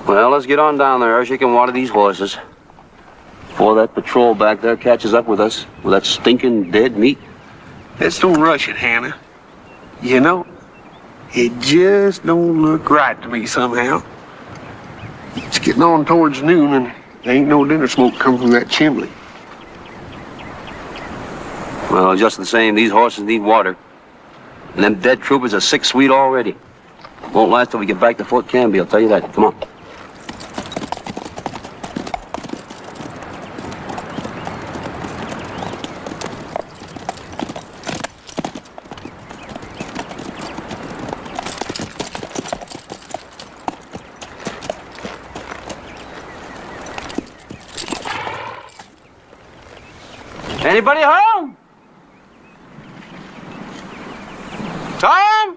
Well, let's get on down there. She can water these horses before that patrol back there catches up with us with that stinking dead meat. Let's don't rush it, Hannah. You know, it just don't look right to me somehow. It's getting on towards noon and there ain't no dinner smoke coming from that chimney. Well, just the same, these horses need water. And them dead troopers are sick sweet already. Won't last till we get back to Fort Canby, I'll tell you that. Come on. Anybody home? Tom?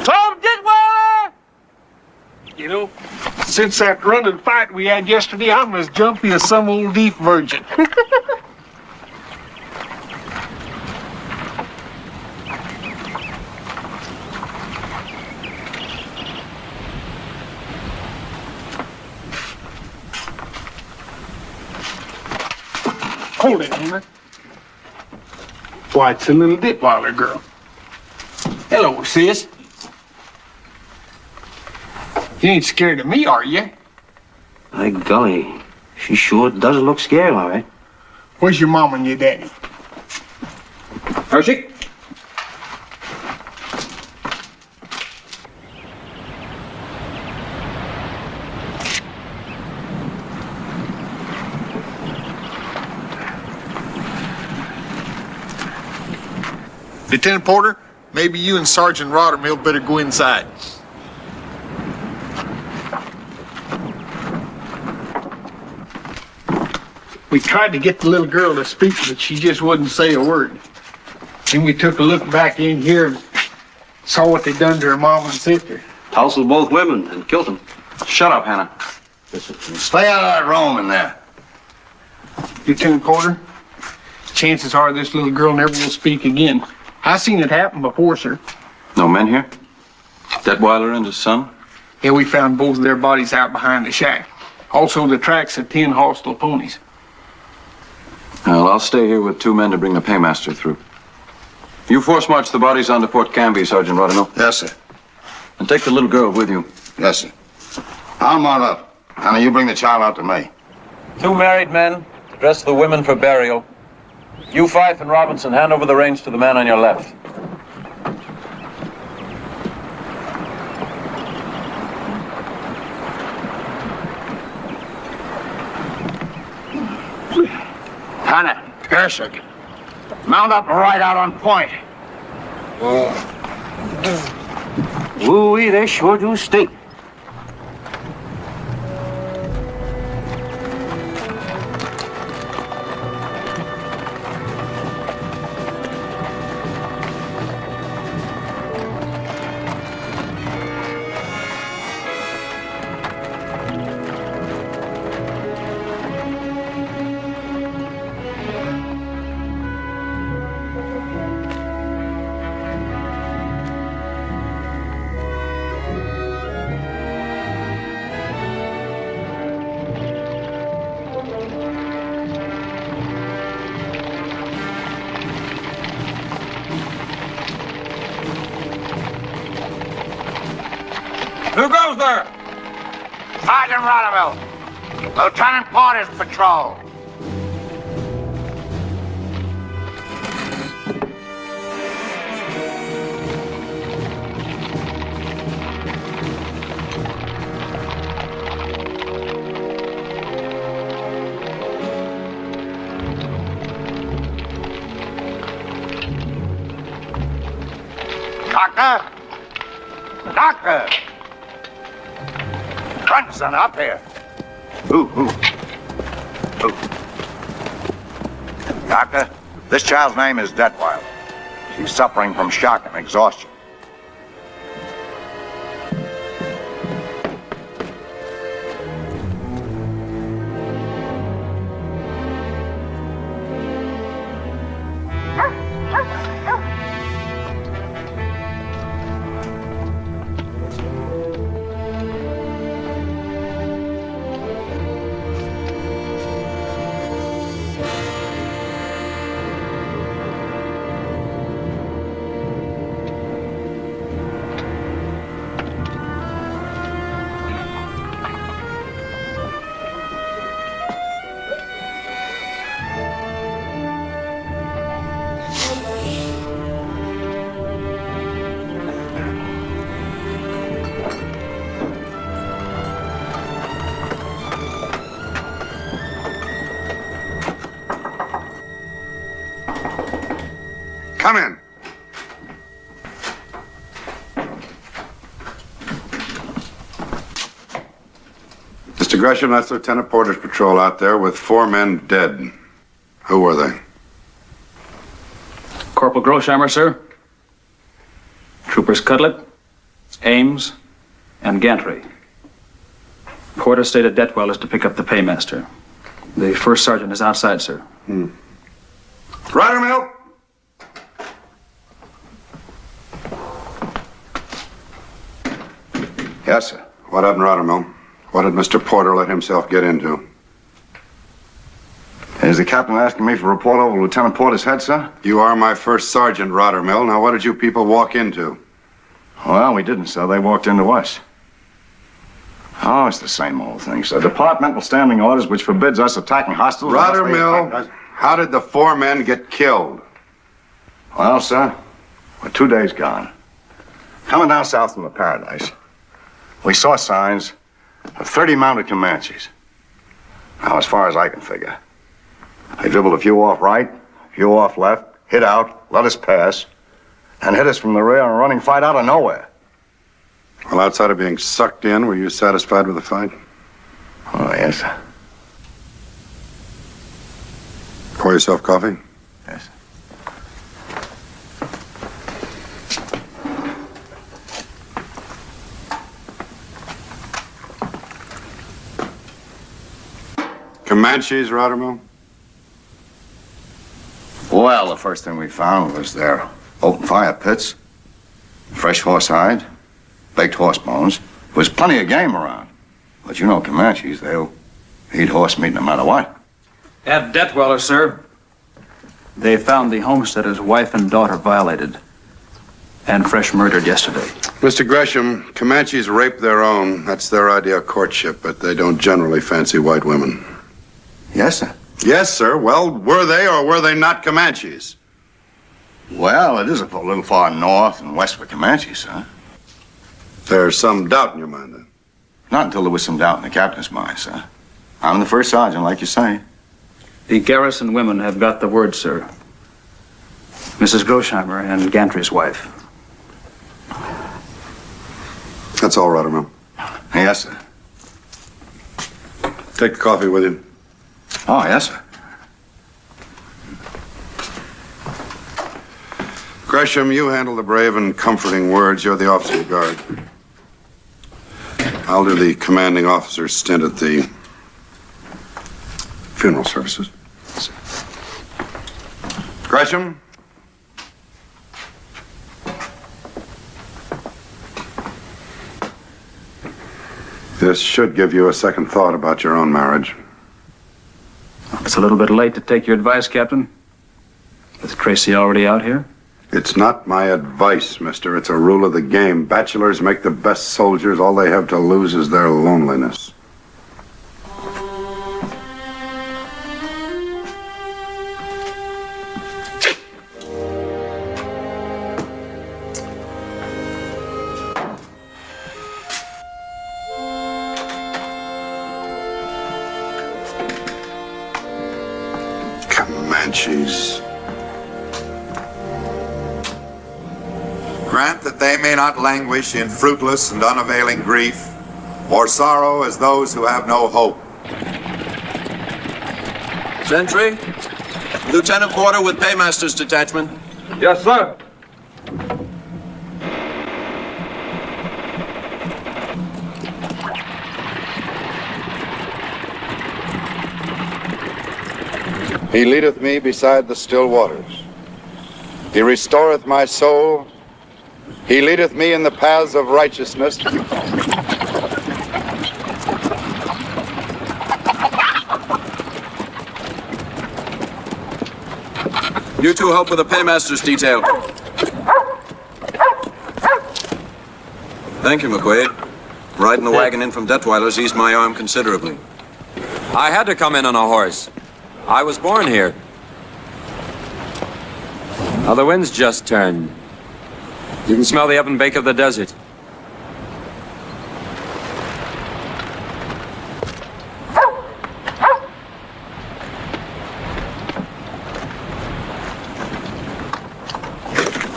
Tom Ditweiler? You know, since that running fight we had yesterday, I'm as jumpy as some old deep virgin. Hold it, Hannah. Why, it's a little Ditweiler girl. Hello, sis. You ain't scared of me, are you? By golly, she sure does look scared, all right. Where's your mom and your daddy? Hershey? Lieutenant Porter, maybe you and Sergeant Rottermill better go inside. We tried to get the little girl to speak, but she just wouldn't say a word. Then we took a look back in here and saw what they'd done to her mom and sister. Tousled both women and killed them. Shut up, Hannah. Stay out of that room in there. Lieutenant Porter, chances are this little girl never will speak again. I seen it happen before, sir. No men here? Detweiler and his son? Yeah, we found both of their bodies out behind the shack. Also the tracks of 10 hostile ponies. Well, I'll stay here with 2 men to bring the paymaster through. You force march the bodies onto Fort Canby, Sergeant Rothermill. Yes, sir. And take the little girl with you. Yes, sir. I'll mount up. Hannah, you bring the child out to me. 2 married men, dress the women for burial. You, Fife and Robinson, hand over the reins to the man on your left. Hannah, Gershig, mount up right out on point. Ooh-wee, they sure do stink. Who goes there? Sergeant Rottermill, Lieutenant Porter's patrol. Doctor! Doctor! Grandson, up here. Who? Doctor, this child's name is Detwild. She's suffering from shock and exhaustion. Come in. Mr. Gresham, that's Lieutenant Porter's patrol out there with 4 men dead. Who were they? Corporal Grosheimer, sir. Troopers Cudlett, Ames, and Gantry. Porter stated Detwell is to pick up the paymaster. The first sergeant is outside, sir. Ryder Mill! Yes, sir. What happened, Rottermill? What did Mr. Porter let himself get into? Is the captain asking me for a report over Lieutenant Porter's head, sir? You are my first sergeant, Rottermill. Now, what did you people walk into? Well, we didn't, sir. They walked into us. Oh, it's the same old thing, sir. Departmental standing orders which forbids us attacking hostiles. Rottermill, how did the 4 men get killed? Well, sir, we're 2 days gone. Coming down south from the Paradise, we saw signs of 30 mounted Comanches. Now, as far as I can figure, they dribbled a few off right, a few off left, hit out, let us pass, and hit us from the rear in a running fight out of nowhere. Well, outside of being sucked in, were you satisfied with the fight? Oh, yes, sir. Pour yourself coffee? Yes. Comanches, Rottermill? Well, the first thing we found was their open fire pits, fresh horse hide, baked horse bones. There was plenty of game around. But you know Comanches, they'll eat horse meat no matter what. At Detweller, sir, they found the homesteader's wife and daughter violated and fresh murdered yesterday. Mr. Gresham, Comanches rape their own. That's their idea of courtship, but they don't generally fancy white women. Yes, sir. Yes, sir. Well, were they or were they not Comanches? Well, it is a little far north and west for Comanches, sir. There's some doubt in your mind, then? Not until there was some doubt in the captain's mind, sir. I'm the first sergeant, like you say. The garrison women have got the word, sir. Mrs. Grosheimer and Gantry's wife. That's all, Rottermill. Yes, sir. Take the coffee with you. Oh, yes, sir. Gresham, you handle the brave and comforting words. You're the officer of the guard. I'll do the commanding officer's stint at the funeral services. Gresham? This should give you a second thought about your own marriage. It's a little bit late to take your advice, Captain. With Tracy already out here? It's not my advice, mister. It's a rule of the game. Bachelors make the best soldiers. All they have to lose is their loneliness. Comanches. Grant that they may not languish in fruitless and unavailing grief, or sorrow as those who have no hope. Sentry, Lieutenant Porter with Paymaster's detachment. Yes, sir. He leadeth me beside the still waters. He restoreth my soul. He leadeth me in the paths of righteousness. You two help with the Paymaster's detail. Thank you, McQuaid. Riding the wagon in from Detweiler's eased my arm considerably. I had to come in on a horse. I was born here. Now the wind's just turned. You can smell the up and bake of the desert.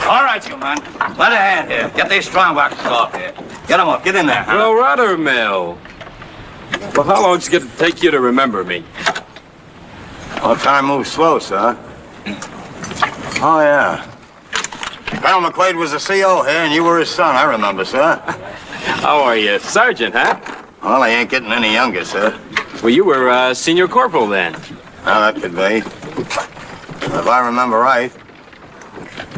All right, you man. Let a hand here. Get these strong boxes off here. Get them up. Get in there. Huh? Well, rather, Mel. Well, how long's it going to take you to remember me? Well, time moves slow, sir. Oh, yeah. Colonel McQuaid was the CO here, and you were his son, I remember, sir. How are you? Sergeant, huh? Well, I ain't getting any younger, sir. Well, you were senior corporal then. Well, that could be. If I remember right,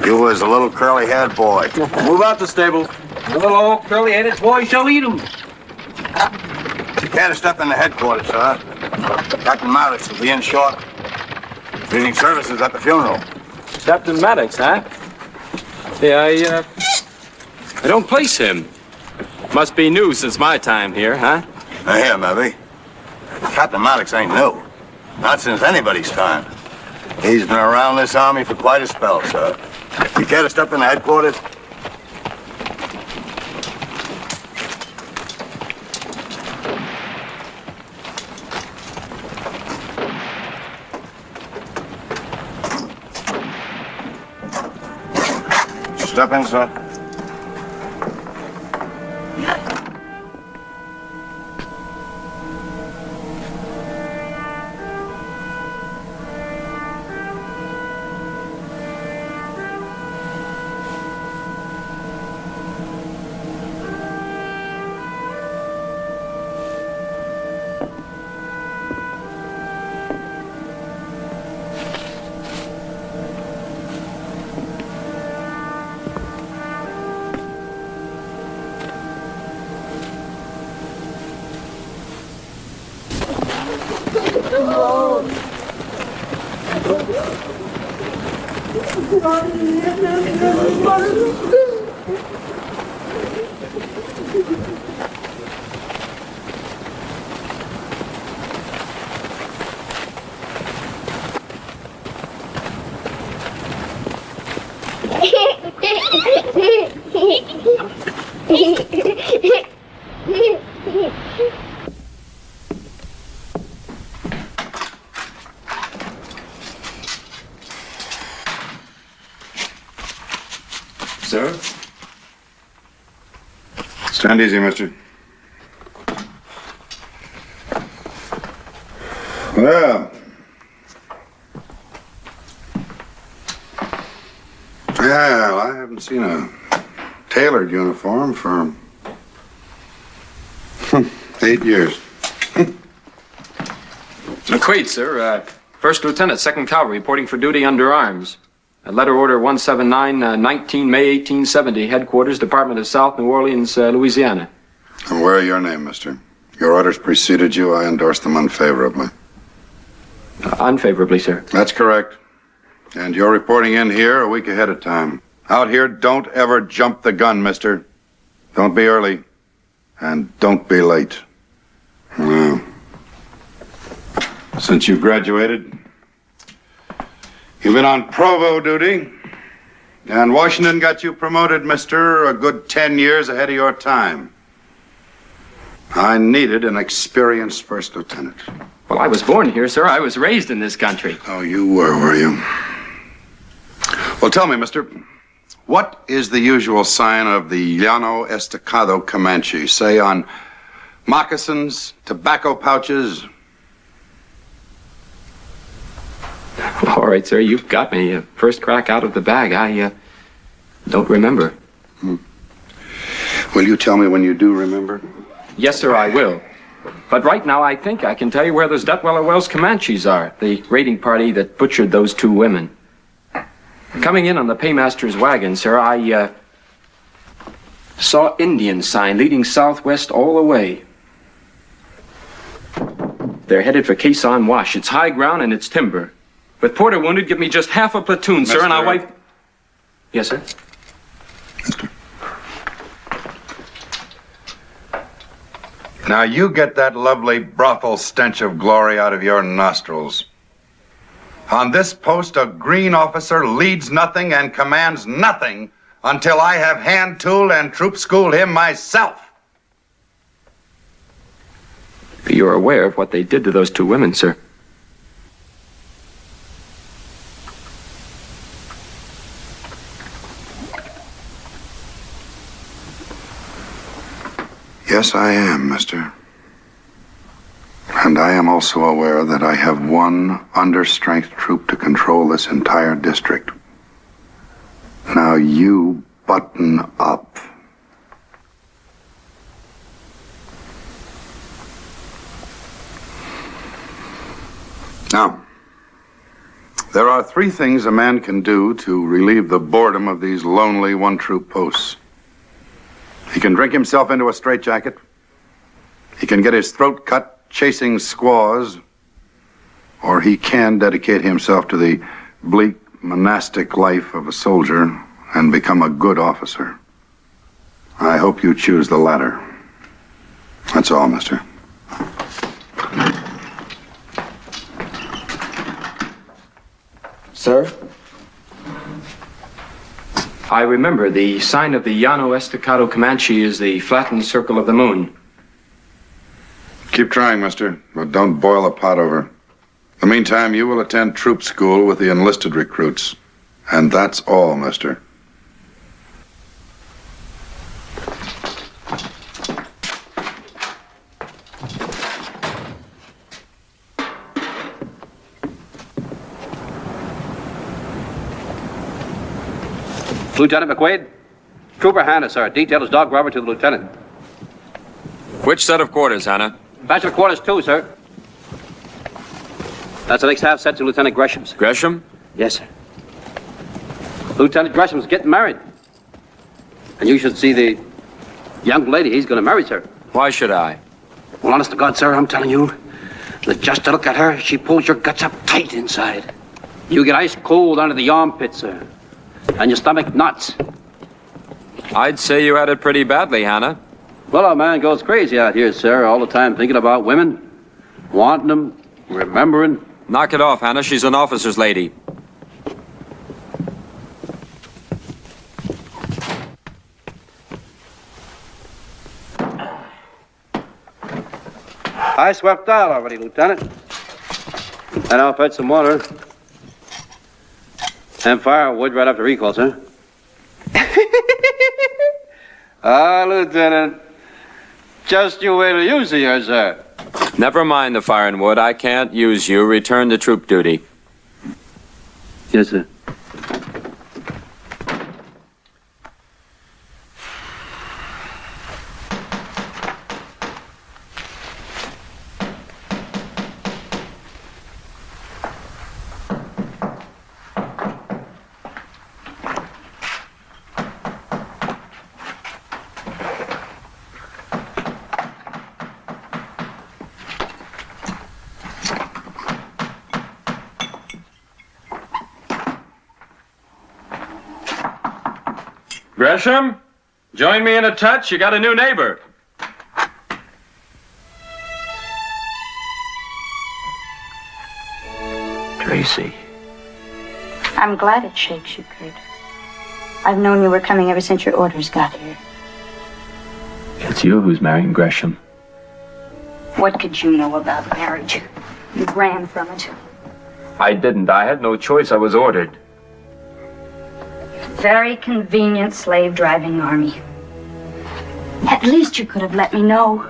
you was a little curly-haired boy. Move out the stable. The little old curly-headed boy shall eat him. You can't step in the headquarters, sir. Captain Maddox will be in short. Leading services at the funeral. Captain Maddox, huh? Yeah, I don't place him. Must be new since my time here, huh? Now, here, maybe. Captain Maddox ain't new. Not since anybody's time. He's been around this army for quite a spell, sir. You care to step in the headquarters? Step in, sir. Sir? Stand easy, mister. Well. Well, I haven't seen a tailored uniform for 8 years. McQuaid, sir. First Lieutenant, 2nd Cavalry, reporting for duty under arms. Letter Order 179, 19 May 1870, Headquarters, Department of South New Orleans, Louisiana. I'm aware of your name, mister. Your orders preceded you. I endorse them unfavorably. Unfavorably, sir. That's correct. And you're reporting in here a week ahead of time. Out here, don't ever jump the gun, mister. Don't be early. And don't be late. Well, since you graduated, you've been on provo duty, and Washington got you promoted, mister, a good 10 years ahead of your time. I needed an experienced first lieutenant. Well, I was born here, sir. I was raised in this country. Oh, you were you? Well, tell me, mister, what is the usual sign of the Llano Estacado Comanche? Say on moccasins, tobacco pouches? All right, sir, you've got me. First crack out of the bag. I don't remember. Will you tell me when you do remember? Yes, sir, I will. But right now, I think I can tell you where those Detweller Wells Comanches are, the raiding party that butchered those two women. Coming in on the paymaster's wagon, sir, I saw Indian sign leading southwest all the way. They're headed for Quezon Wash. It's high ground and it's timber. With Porter wounded, give me just half a platoon, sir, and I'll wipe... Yes, sir? Now you get that lovely brothel stench of glory out of your nostrils. On this post, a green officer leads nothing and commands nothing until I have hand-tooled and troop-schooled him myself. You're aware of what they did to those two women, sir. Yes, I am, mister. And I am also aware that I have one understrength troop to control this entire district. Now you button up. Now, there are three things a man can do to relieve the boredom of these lonely one-troop posts. He can drink himself into a straitjacket. He can get his throat cut chasing squaws. Or he can dedicate himself to the bleak monastic life of a soldier and become a good officer. I hope you choose the latter. That's all, mister. Sir? I remember the sign of the Llano Estacado Comanche is the flattened circle of the moon. Keep trying, mister, but don't boil the pot over. In the meantime, you will attend troop school with the enlisted recruits. And that's all, mister. Lieutenant McQuaid? Trooper Hanna, sir. Detail his dog Robert to the lieutenant. Which set of quarters, Hannah? Bachelor quarters 2, sir. That's the next half set to Lieutenant Gresham's. Gresham? Yes, sir. Lieutenant Gresham's getting married. And you should see the young lady he's going to marry, sir. Why should I? Well, honest to God, sir, I'm telling you, that just to look at her, she pulls your guts up tight inside. You get ice cold under the armpit, sir. And your stomach knots. I'd say you had it pretty badly, Hannah. Well, a man goes crazy out here, sir, all the time thinking about women, wanting them, remembering. Knock it off, Hannah. She's an officer's lady. I swept out already, Lieutenant. And I'll fetch some water. And firewood right after recall, sir. Lieutenant. Just you wait till you see her, sir. Never mind the fire and wood. I can't use you. Return to troop duty. Yes, sir. Gresham, join me in a touch. You got a new neighbor. Tracy. I'm glad it shakes you, Kurt. I've known you were coming ever since your orders got here. It's you who's marrying Gresham. What could you know about marriage? You ran from it. I didn't. I had no choice. I was ordered. Very convenient slave-driving army. At least you could have let me know.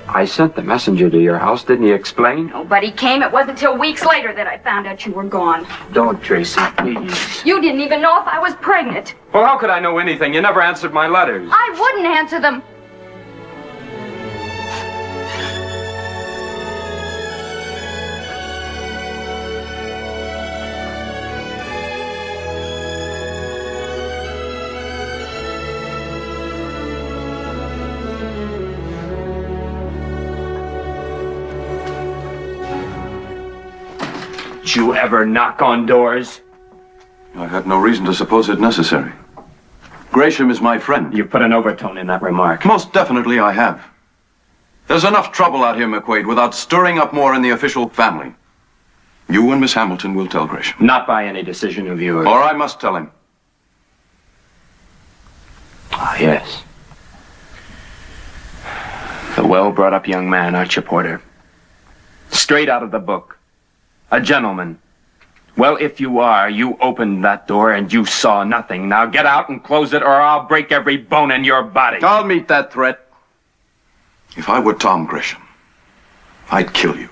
I sent the messenger to your house. Didn't he explain? Nobody came. It wasn't until weeks later that I found out you were gone. Don't, Tracy, please. You didn't even know if I was pregnant. Well, how could I know anything? You never answered my letters. I wouldn't answer them. Did you ever knock on doors? I had no reason to suppose it necessary. Gresham is my friend. You put an overtone in that remark. Most definitely I have. There's enough trouble out here, McQuaid, without stirring up more in the official family. You and Miss Hamilton will tell Gresham. Not by any decision of yours. Or I must tell him. Ah, yes. A well-brought-up young man, aren't you, Porter? Straight out of the book. A gentleman. Well, if you are, you opened that door and you saw nothing. Now get out and close it or I'll break every bone in your body. I'll meet that threat. If I were Tom Gresham, I'd kill you.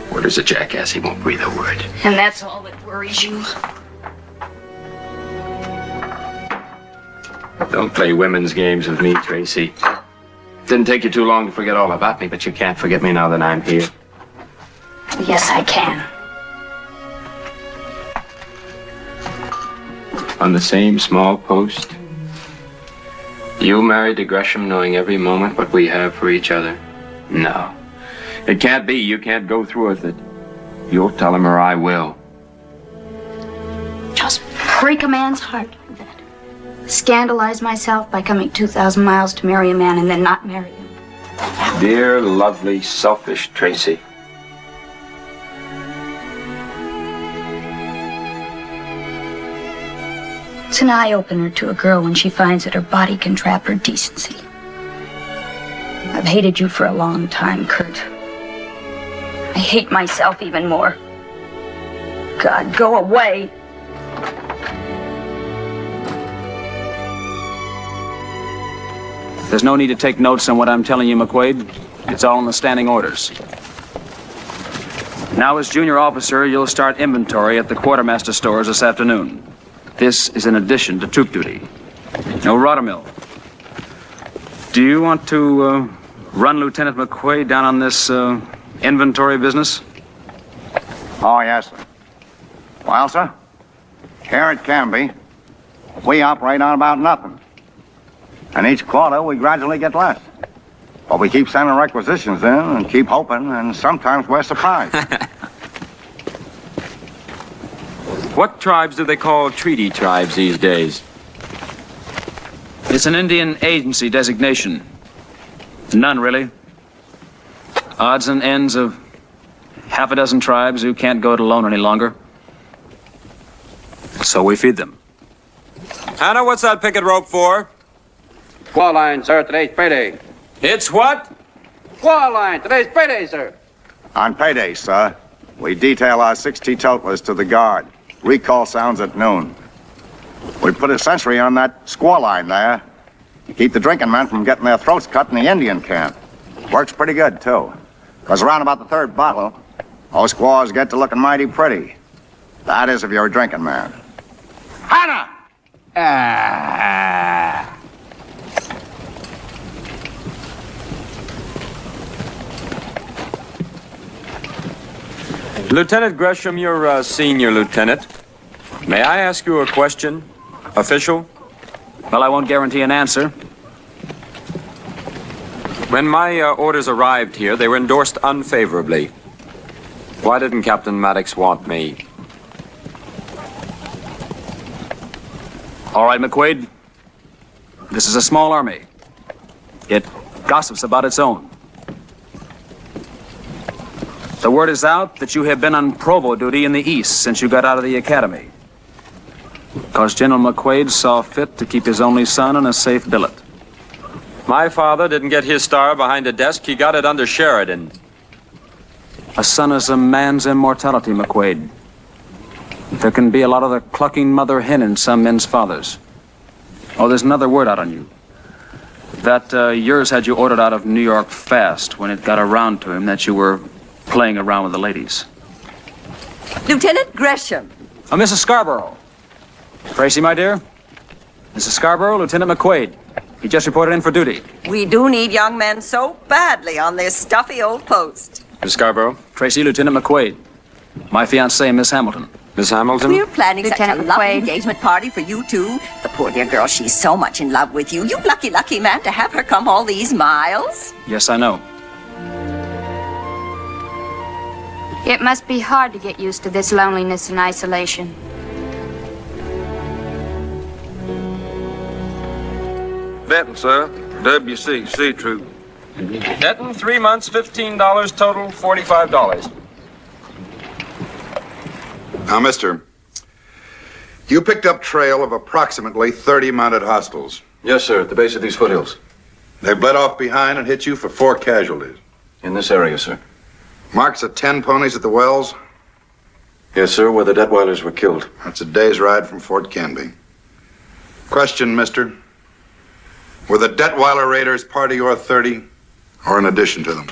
Porter's a jackass. He won't breathe a word. And that's all that worries you. Don't play women's games with me, Tracy. Didn't take you too long to forget all about me, but you can't forget me now that I'm here. Yes, I can. On the same small post. You married to Gresham knowing every moment what we have for each other. No. It can't be. You can't go through with it. You'll tell him or I will. Just break a man's heart like that. Scandalize myself by coming 2,000 miles to marry a man and then not marry him. Dear, lovely, selfish Tracy. It's an eye-opener to a girl when she finds that her body can trap her decency. I've hated you for a long time, Kurt. I hate myself even more. God, go away. There's no need to take notes on what I'm telling you, McQuaid. It's all in the standing orders. Now, as junior officer, you'll start inventory at the quartermaster stores this afternoon. This is in addition to troop duty. No Rottermill. Do you want to run Lieutenant McQuaid down on this inventory business? Oh, yes, sir. Well, sir, here at Canby, we operate on about nothing. And each quarter, we gradually get less. But we keep sending requisitions in and keep hoping, and sometimes we're surprised. What tribes do they call treaty tribes these days? It's an Indian agency designation. None, really. Odds and ends of half a dozen tribes who can't go it alone any longer. So we feed them. Hannah, what's that picket rope for? Squaw line, sir. Today's payday. It's what? Squaw line. Today's payday, sir. On payday, sir, we detail our 6 teetotalers to the guard. Recall sounds at noon. We put a sentry on that squaw line there. Keep the drinking men from getting their throats cut in the Indian camp. Works pretty good, too. Because around about the 3rd bottle, those squaws get to looking mighty pretty. That is if you're a drinking man. Hannah! Lieutenant Gresham, you're a senior lieutenant. May I ask you a question? Official? Well, I won't guarantee an answer. When my orders arrived here, they were endorsed unfavorably. Why didn't Captain Maddox want me? All right, McQuaid. This is a small army. It gossips about its own. The word is out that you have been on provo duty in the East since you got out of the academy. Because General McQuaid saw fit to keep his only son in a safe billet. My father didn't get his star behind a desk. He got it under Sheridan. A son is a man's immortality, McQuaid. There can be a lot of the clucking mother hen in some men's fathers. Oh, there's another word out on you. That yours had you ordered out of New York fast when it got around to him that you were playing around with the ladies. Lieutenant Gresham. Mrs. Scarborough. Tracy, my dear. Mrs. Scarborough, Lieutenant McQuaid. He just reported in for duty. We do need young men so badly on this stuffy old post. Miss Scarborough. Tracy, Lieutenant McQuaid. My fiancée, Miss Hamilton. Miss Hamilton? We're planning Lieutenant such a lovely McQuaid. engagement party for you two. The poor dear girl, she's so much in love with you. You lucky, lucky man to have her come all these miles. Yes, I know. It must be hard to get used to this loneliness and isolation. Benton, sir. WC, Troop. Denton, 3 months, $15, total $45. Now, mister, you picked up trail of approximately 30 mounted hostiles. Yes, sir, at the base of these foothills. They bled off behind and hit you for 4 casualties. In this area, sir. Marks of 10 ponies at the wells? Yes, sir, where the Detweilers were killed. That's a day's ride from Fort Canby. Question, mister. Were the Detweiler raiders part of your 30 or in addition to them?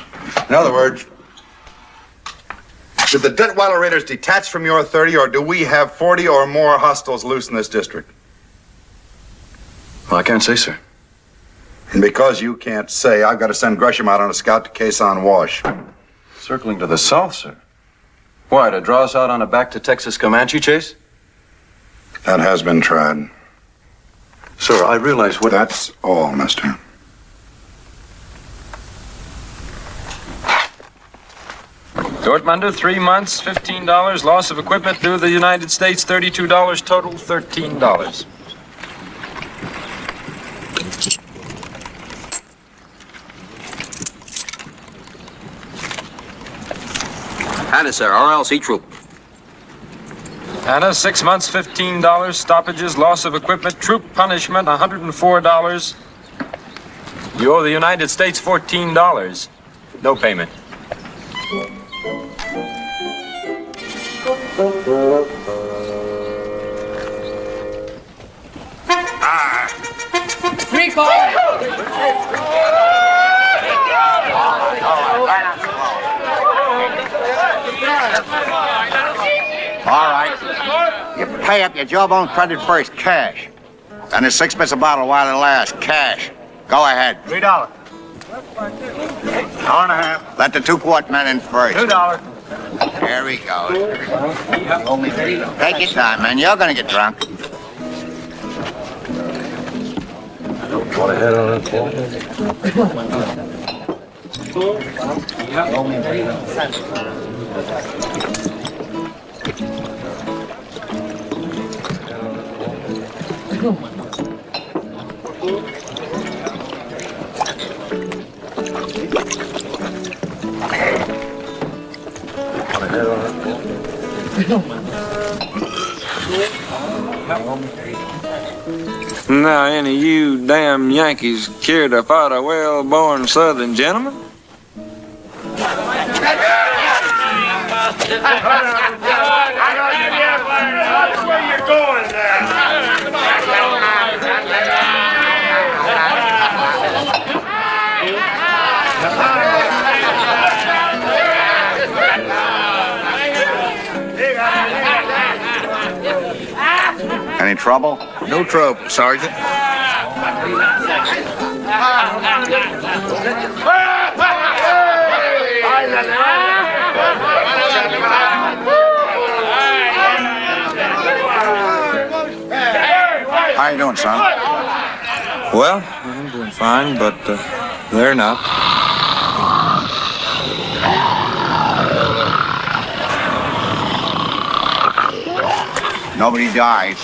In other words, did the Detweiler raiders detach from your 30 or do we have 40 or more hostiles loose in this district? Well, I can't say, sir. And because you can't say, I've got to send Gresham out on a scout to Quezon Wash. Circling to the south, sir. Why, to draw us out on a back to Texas Comanche chase? That has been tried. Sir, I realize what... That's all, mister. Dortmunder, 3 months, $15. Loss of equipment due to the United States, $32. Total, $13. Hannah, sir, RLC troop. Anna, 6 months, $15. Stoppages, loss of equipment, troop punishment, $104. You owe the United States $14. No payment. All right. You pay up your jawbone credit first, cash. And it's 6 bits a bottle while it lasts, cash. Go ahead. $3. $1.50. Let the 2-quart men in first. $2. There we go. Take your time, man. You're gonna get drunk. Want to head on that? Now, any of you damn Yankees care to fight a well-born Southern gentleman? That's where you're going Any trouble? No trouble, Sergeant. How you doing, son? Well, I'm doing fine, but they're not. Nobody dies.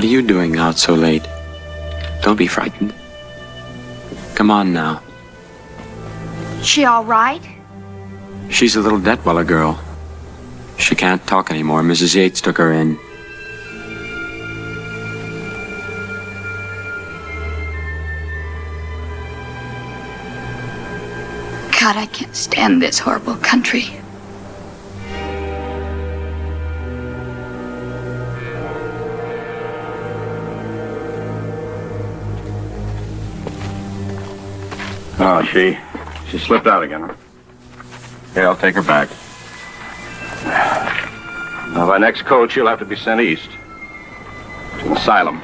What are you doing out so late? Don't be frightened. Come on now. She all right? She's a little Detweiler girl. She can't talk anymore. Mrs. Yates took her in. God, I can't stand this horrible country. Oh, she slipped out again, huh? Yeah, I'll take her back. Now, by next coach, she'll have to be sent east. To an asylum.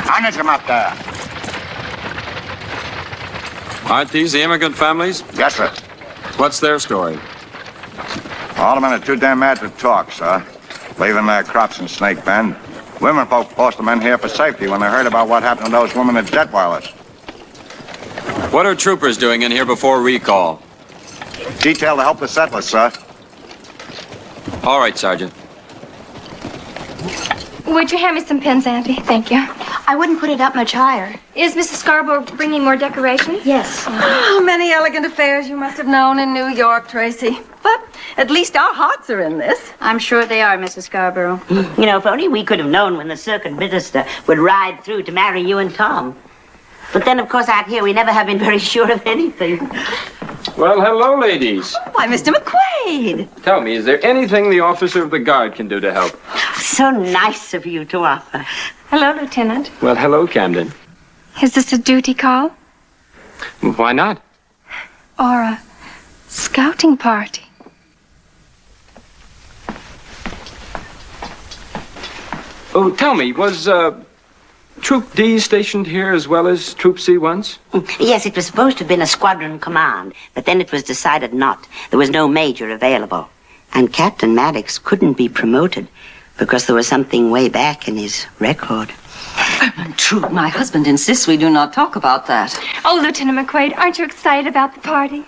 Harness him up there. Aren't these the immigrant families? Yes, sir. What's their story? All the men are too damn mad to talk, sir. Leaving their crops in Snake Bend. Women folk forced the men here for safety when they heard about what happened to those women at Detweiler's. What are troopers doing in here before recall? Detailed to help the settlers, sir. All right, Sergeant. Would you hand me some pins, Auntie? Thank you. I wouldn't put it up much higher. Is Mrs. Scarborough bringing more decorations? Yes. Oh, many elegant affairs you must have known in New York, Tracy. But at least our hearts are in this. I'm sure they are, Mrs. Scarborough. You know, if only we could have known when the circuit minister would ride through to marry you and Tom. But then, of course, out here, we never have been very sure of anything. Well, hello, ladies. Why, Mr. McQuaid. Tell me, is there anything the officer of the guard can do to help? So nice of you to offer. Hello, Lieutenant. Well, hello, Camden. Is this a duty call? Why not? Or a scouting party? Oh, tell me, was Troop D stationed here as well as Troop C once? Yes, it was supposed to have been a squadron command, but then it was decided not. There was no major available. And Captain Maddox couldn't be promoted because there was something way back in his record. True, my husband insists we do not talk about that. Oh, Lieutenant McQuaid, aren't you excited about the party?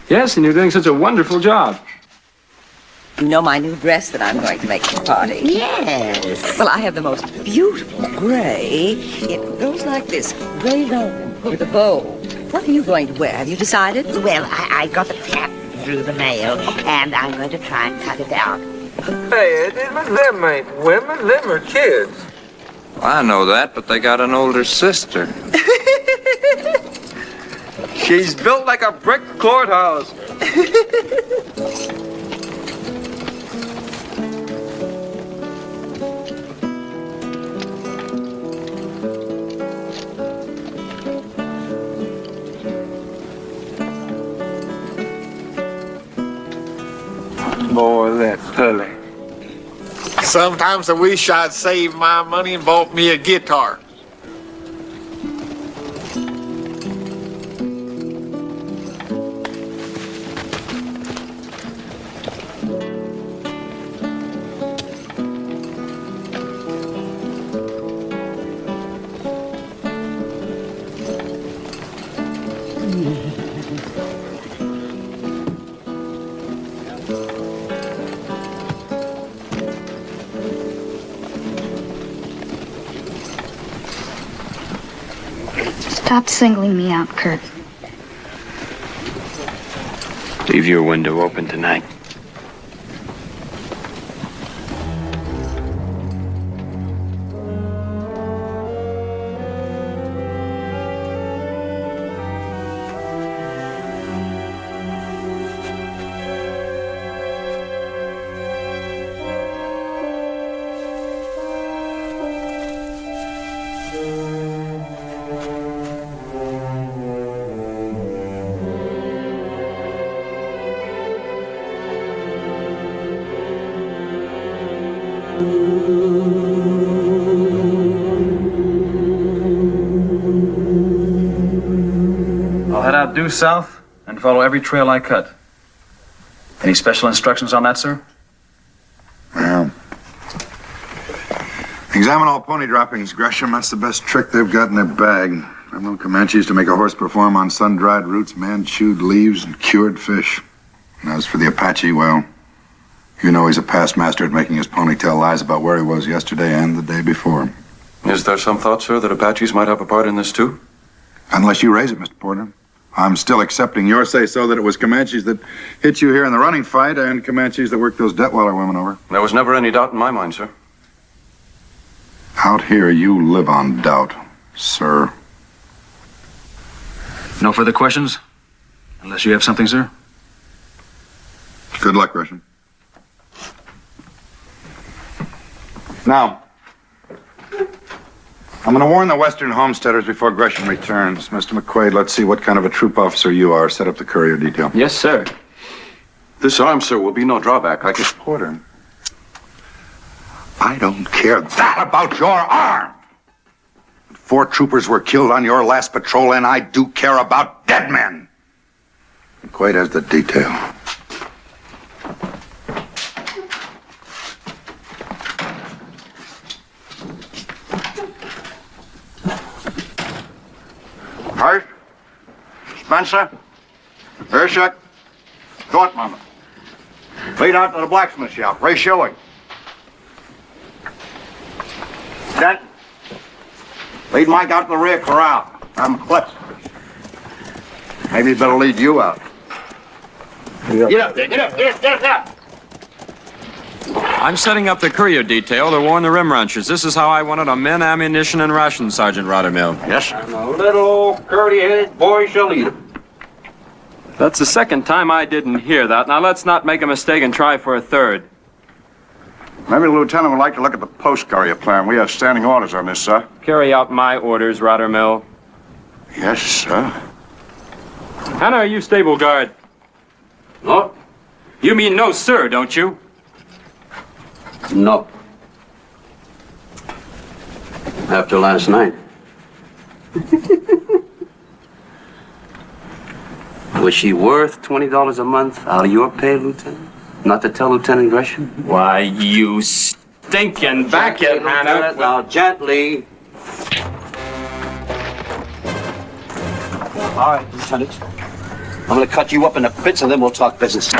Yes, and you're doing such a wonderful job. You know my new dress that I'm going to make for the party? Yes. Well, I have the most beautiful gray. It goes like this, gray velvet with a bow. What are you going to wear? Have you decided? Well, I got the pattern through the mail, and I'm going to try and cut it out. Hey, them ain't women, them are kids. I know that, but they got an older sister. She's built like a brick courthouse. Boy, that Tully. Sometimes I wish I'd saved my money and bought me a guitar. Stop singling me out, Kurt. Leave your window open tonight. I'll head out due south and follow every trail I cut. Any special instructions on that, sir? Well, Examine all pony droppings, Gresham. That's the best trick they've got in their bag. I've known Comanches to make a horse perform on sun-dried roots, man-chewed leaves, and cured fish. And as for the Apache, well, you know he's a past master at making his pony tell lies about where he was yesterday and the day before. Is there some thought, sir, that Apaches might have a part in this, too? Unless you raise it, Mr. Porter. I'm still accepting your say-so that it was Comanches that hit you here in the running fight and Comanches that worked those Detweiler women over. There was never any doubt in my mind, sir. Out here, you live on doubt, sir. No further questions? Unless you have something, sir? Good luck, Gresham. Now, I'm going to warn the Western homesteaders before Gresham returns. Mr. McQuaid, let's see what kind of a troop officer you are. Set up the courier detail. Yes, sir. This arm, sir, will be no drawback. I can... Porter, I don't care that about your arm. 4 troopers were killed on your last patrol, and I do care about dead men. McQuaid has the detail. Hart, Spencer, Ershak, Dortmund. Lead out to the blacksmith shop. Ray Schilling. Dent. Lead Mike out to the rear corral. I'm Clips. Maybe better lead you out. Get up there, get up, get up, get up, get up. I'm setting up the courier detail to warn the rim ranchers. This is how I want it on men, ammunition, and rations, Sergeant Rottermill. Yes, sir. And a little curdy-headed boy shall lead him. That's the second time I didn't hear that. Now let's not make a mistake and try for a third. Maybe the lieutenant would like to look at the post courier plan. We have standing orders on this, sir. Carry out my orders, Rottermill. Yes, sir. Hannah, are you stable guard? No. You mean no, sir, don't you? No. After last night. Was she worth $20 a month out of your pay, Lieutenant? Not to tell Lieutenant Gresham? Why, you stinking back it, Hannah. Now, gently. All right, Lieutenant. I'm going to cut you up into bits and then we'll talk business.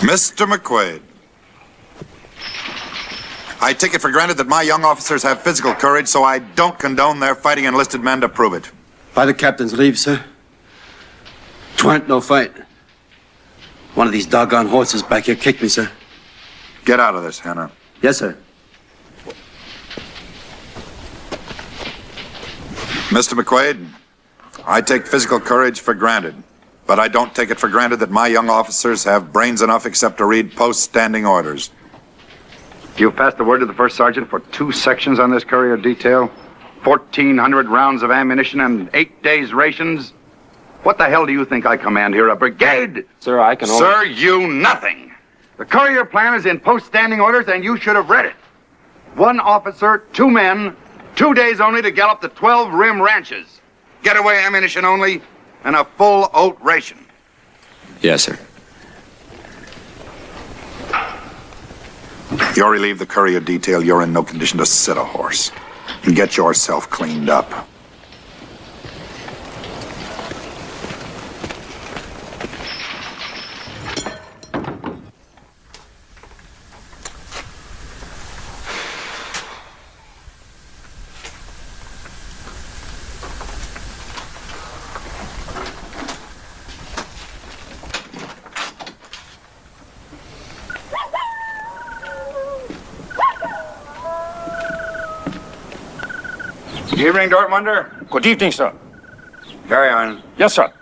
Mr. McQuaid, I take it for granted that my young officers have physical courage, so I don't condone their fighting enlisted men to prove it. By the captain's leave, sir. 'Twarn't no fight. One of these doggone horses back here kicked me, sir. Get out of this, Hannah. Yes, sir. Mr. McQuaid, I take physical courage for granted, but I don't take it for granted that my young officers have brains enough except to read post-standing orders. You've passed the word to the first sergeant for 2 sections on this courier detail, 1,400 rounds of ammunition and 8 days' rations. What the hell do you think I command here, a brigade? Sir, I can only... Sir, you nothing. The courier plan is in post-standing orders, and you should have read it. 1 officer, 2 men, 2 days only to gallop the 12 rim ranches. Getaway ammunition only, and a full oat ration. Yes, sir. You're relieved the courier detail. You're in no condition to sit a horse. And get yourself cleaned up. Good evening, Dortmunder. Good evening, sir. Carry on. Yes, sir.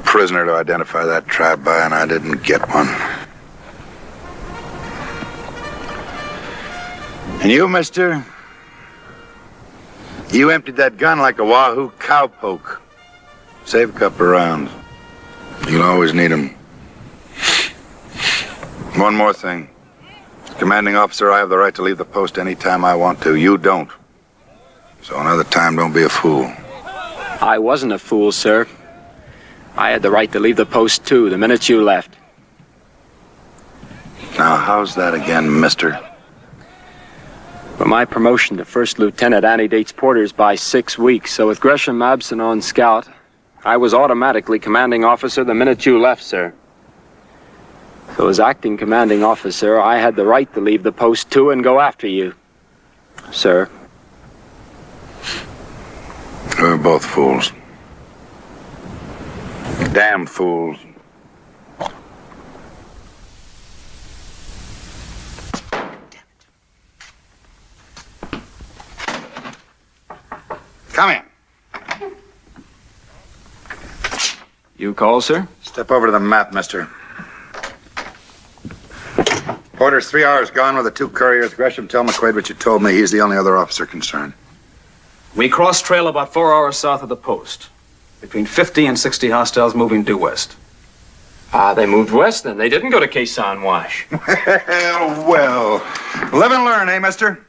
Prisoner to identify that tribe by, and I didn't get one. And you, mister, you emptied that gun like a wahoo cowpoke. Save a couple of rounds. You'll always need them. One more thing. Commanding officer, I have the right to leave the post any time I want to. You don't. So another time, don't be a fool. I wasn't a fool, sir. I had the right to leave the post, too, the minute you left. Now, how's that again, mister? But my promotion to first lieutenant antedates Porter's by 6 weeks, so with Gresham absent on scout, I was automatically commanding officer the minute you left, sir. So as acting commanding officer, I had the right to leave the post, too, and go after you, sir. We're both fools. Damn fools. Come in. You call, sir? Step over to the map, mister. Porter's 3 hours gone with the 2 couriers. Gresham, tell McQuaid what you told me. He's the only other officer concerned. We crossed trail about 4 hours south of the post. Between 50 and 60 hostiles moving due west. They moved west then. They didn't go to Quezon Wash. Well, live and learn, eh, mister?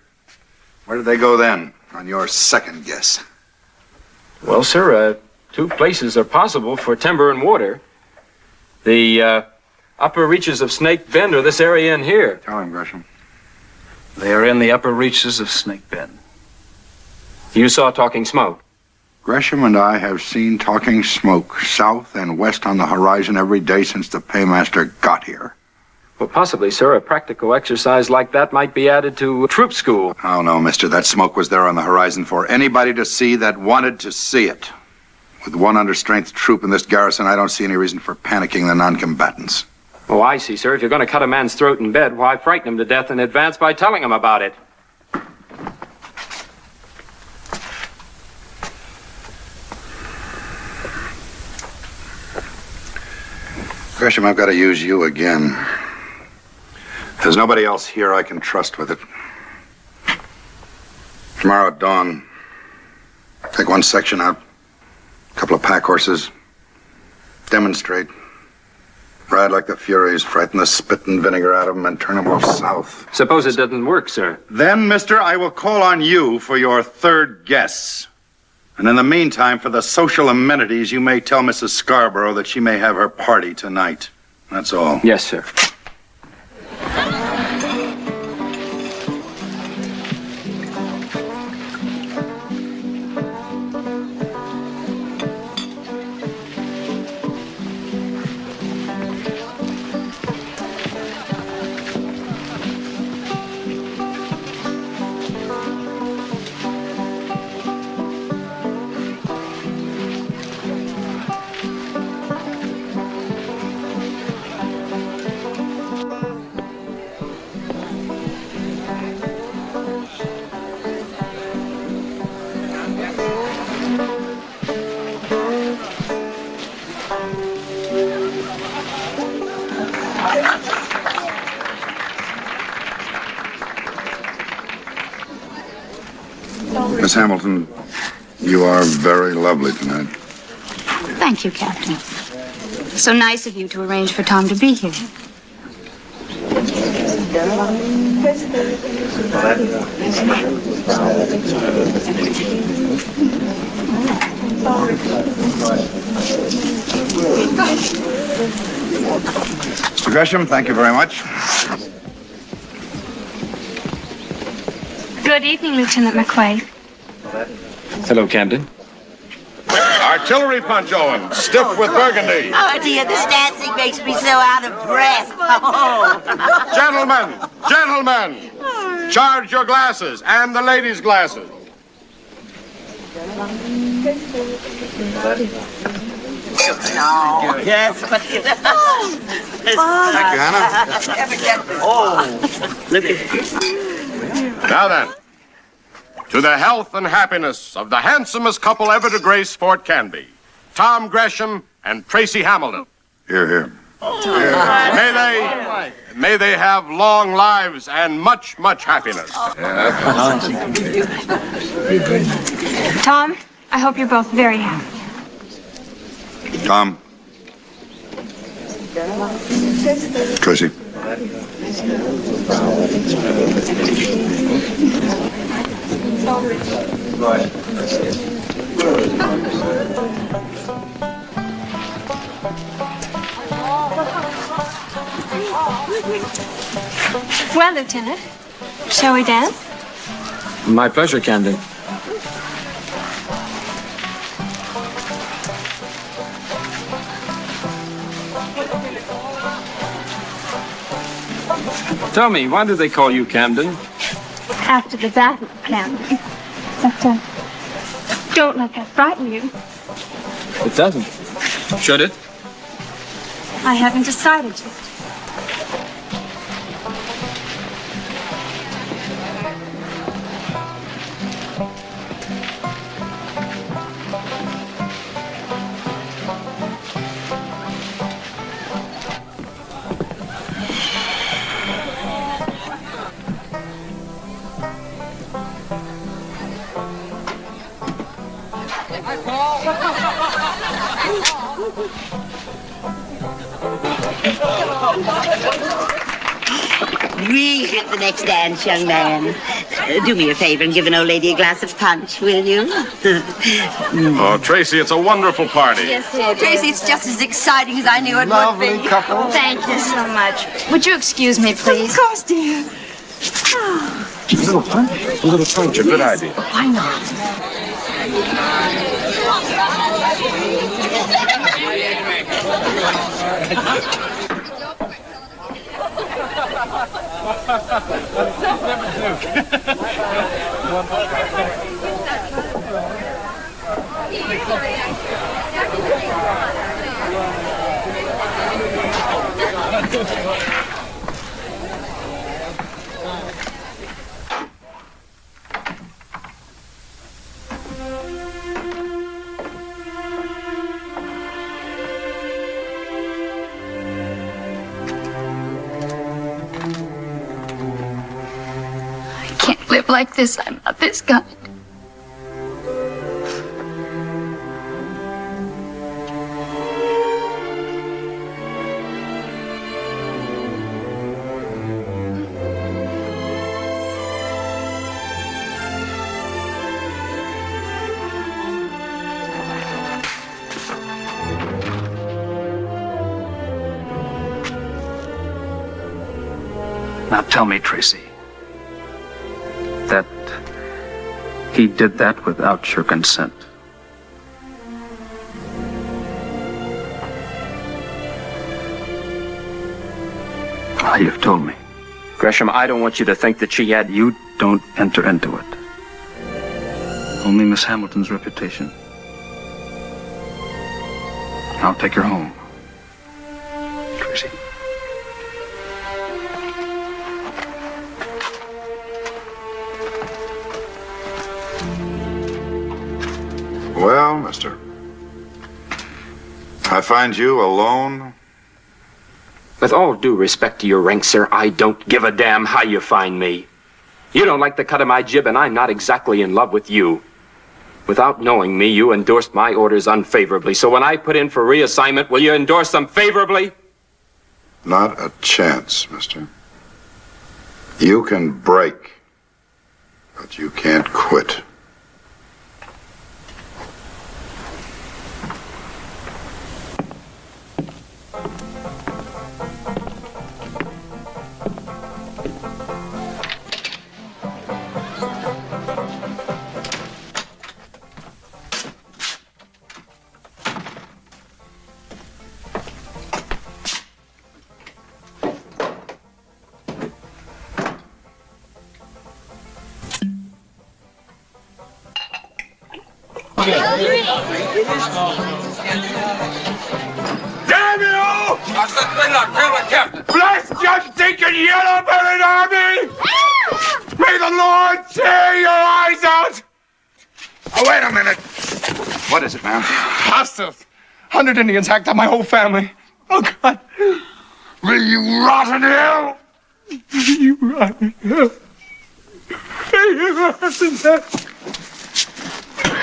Where did they go then, on your second guess? Well, sir, 2 places are possible for timber and water. The upper reaches of Snake Bend or this area in here. Tell him, Gresham. They are in the upper reaches of Snake Bend. You saw talking smoke? Gresham and I have seen talking smoke south and west on the horizon every day since the paymaster got here. Well, possibly, sir. A practical exercise like that might be added to a troop school. Oh, no, mister. That smoke was there on the horizon for anybody to see that wanted to see it. With 1 understrength troop in this garrison, I don't see any reason for panicking the non-combatants. Oh, I see, sir. If you're going to cut a man's throat in bed, why frighten him to death in advance by telling him about it? Gresham, I've got to use you again. There's nobody else here I can trust with it. Tomorrow at dawn, take 1 section out, a couple of pack horses, demonstrate, ride like the Furies, frighten the spit and vinegar out of them, and turn them off south. Suppose it doesn't work, sir. Then, mister, I will call on you for your 3rd guess. And in the meantime, for the social amenities, you may tell Mrs. Scarborough that she may have her party tonight. That's all. Yes, sir. Miss Hamilton, you are very lovely tonight. Thank you, Captain. So nice of you to arrange for Tom to be here. Mr. Gresham, thank you very much. Good evening, Lieutenant McQuaid. Hello, Camden. Artillery punch, Owen. Stiff with burgundy. Oh, dear, this dancing makes me so out of breath. Oh. Gentlemen, charge your glasses and the ladies' glasses. No. Yes, but... Thank you, Hannah. Oh. Look at this. Now then, to the health and happiness of the handsomest couple ever to grace Fort Canby, Tom Gresham and Tracy Hamilton. Here, here. May they have long lives and much, much happiness. Tom, I hope you're both very happy. Tom. Tracy. Well, Lieutenant, shall we dance? My pleasure, Camden. Tell me, why do they call you Camden? After the battle, Camden. But, don't let that frighten you. It doesn't. Should it? I haven't decided yet. Really get the next dance, young man. Do me a favor and give an old lady a glass of punch, will you? Oh, Tracy, it's a wonderful party. Yes, dear. Tracy, it's just as exciting as I knew it would be. couple. Thank you so much. Would you excuse me, please? Of course, dear. A little punch, a good idea. Why not? I can't live like this. I'm not this kind. Now tell me, Tracy, that he did that without your consent. Well, you've told me. Gresham, I don't want you to think that she had... You don't enter into it. Only Miss Hamilton's reputation. I'll take her home. Tracy. Well, mister, I find you alone. With all due respect to your rank, sir, I don't give a damn how you find me. You don't like the cut of my jib, and I'm not exactly in love with you. Without knowing me, you endorsed my orders unfavorably. So when I put in for reassignment, will you endorse them favorably? Not a chance, mister. You can break, but you can't quit. Damn you! Bless your stinking yellow-bellied army! May the Lord tear your eyes out! Oh, wait a minute. What is it, man? Hostiles. 100 Indians hacked up my whole family. Oh, God. Will you rot in hell? Will you rot in hell? Will you rot in hell?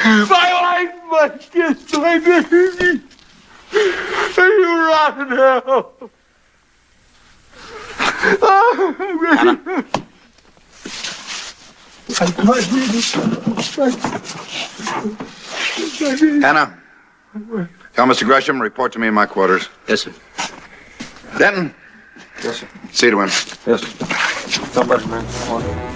My wife, my kids, my baby. Will you rot in hell? Hannah, tell Mr. Gresham, report to me in my quarters. Yes, sir. Denton. Yes, sir. See to him. Yes, sir. Somebody, man. Come on.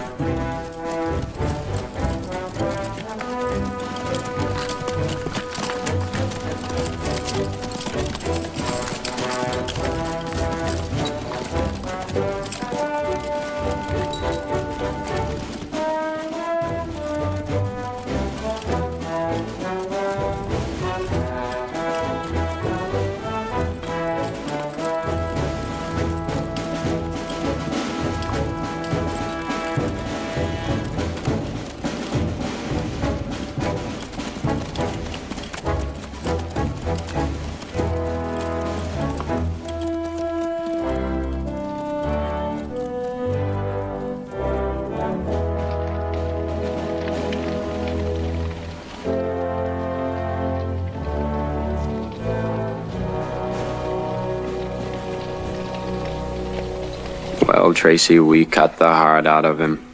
Well, Tracy, we cut the heart out of him.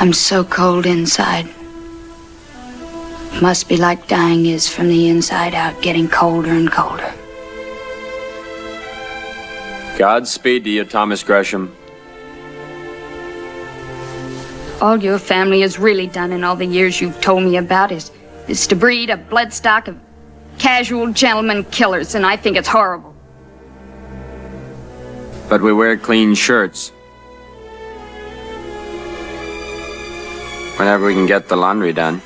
I'm so cold inside. Must be like dying is from the inside out, getting colder and colder. Godspeed to you, Thomas Gresham. All your family has really done in all the years you've told me about is to breed a bloodstock of casual gentlemen killers, and I think it's horrible. But we wear clean shirts. Whenever we can get the laundry done.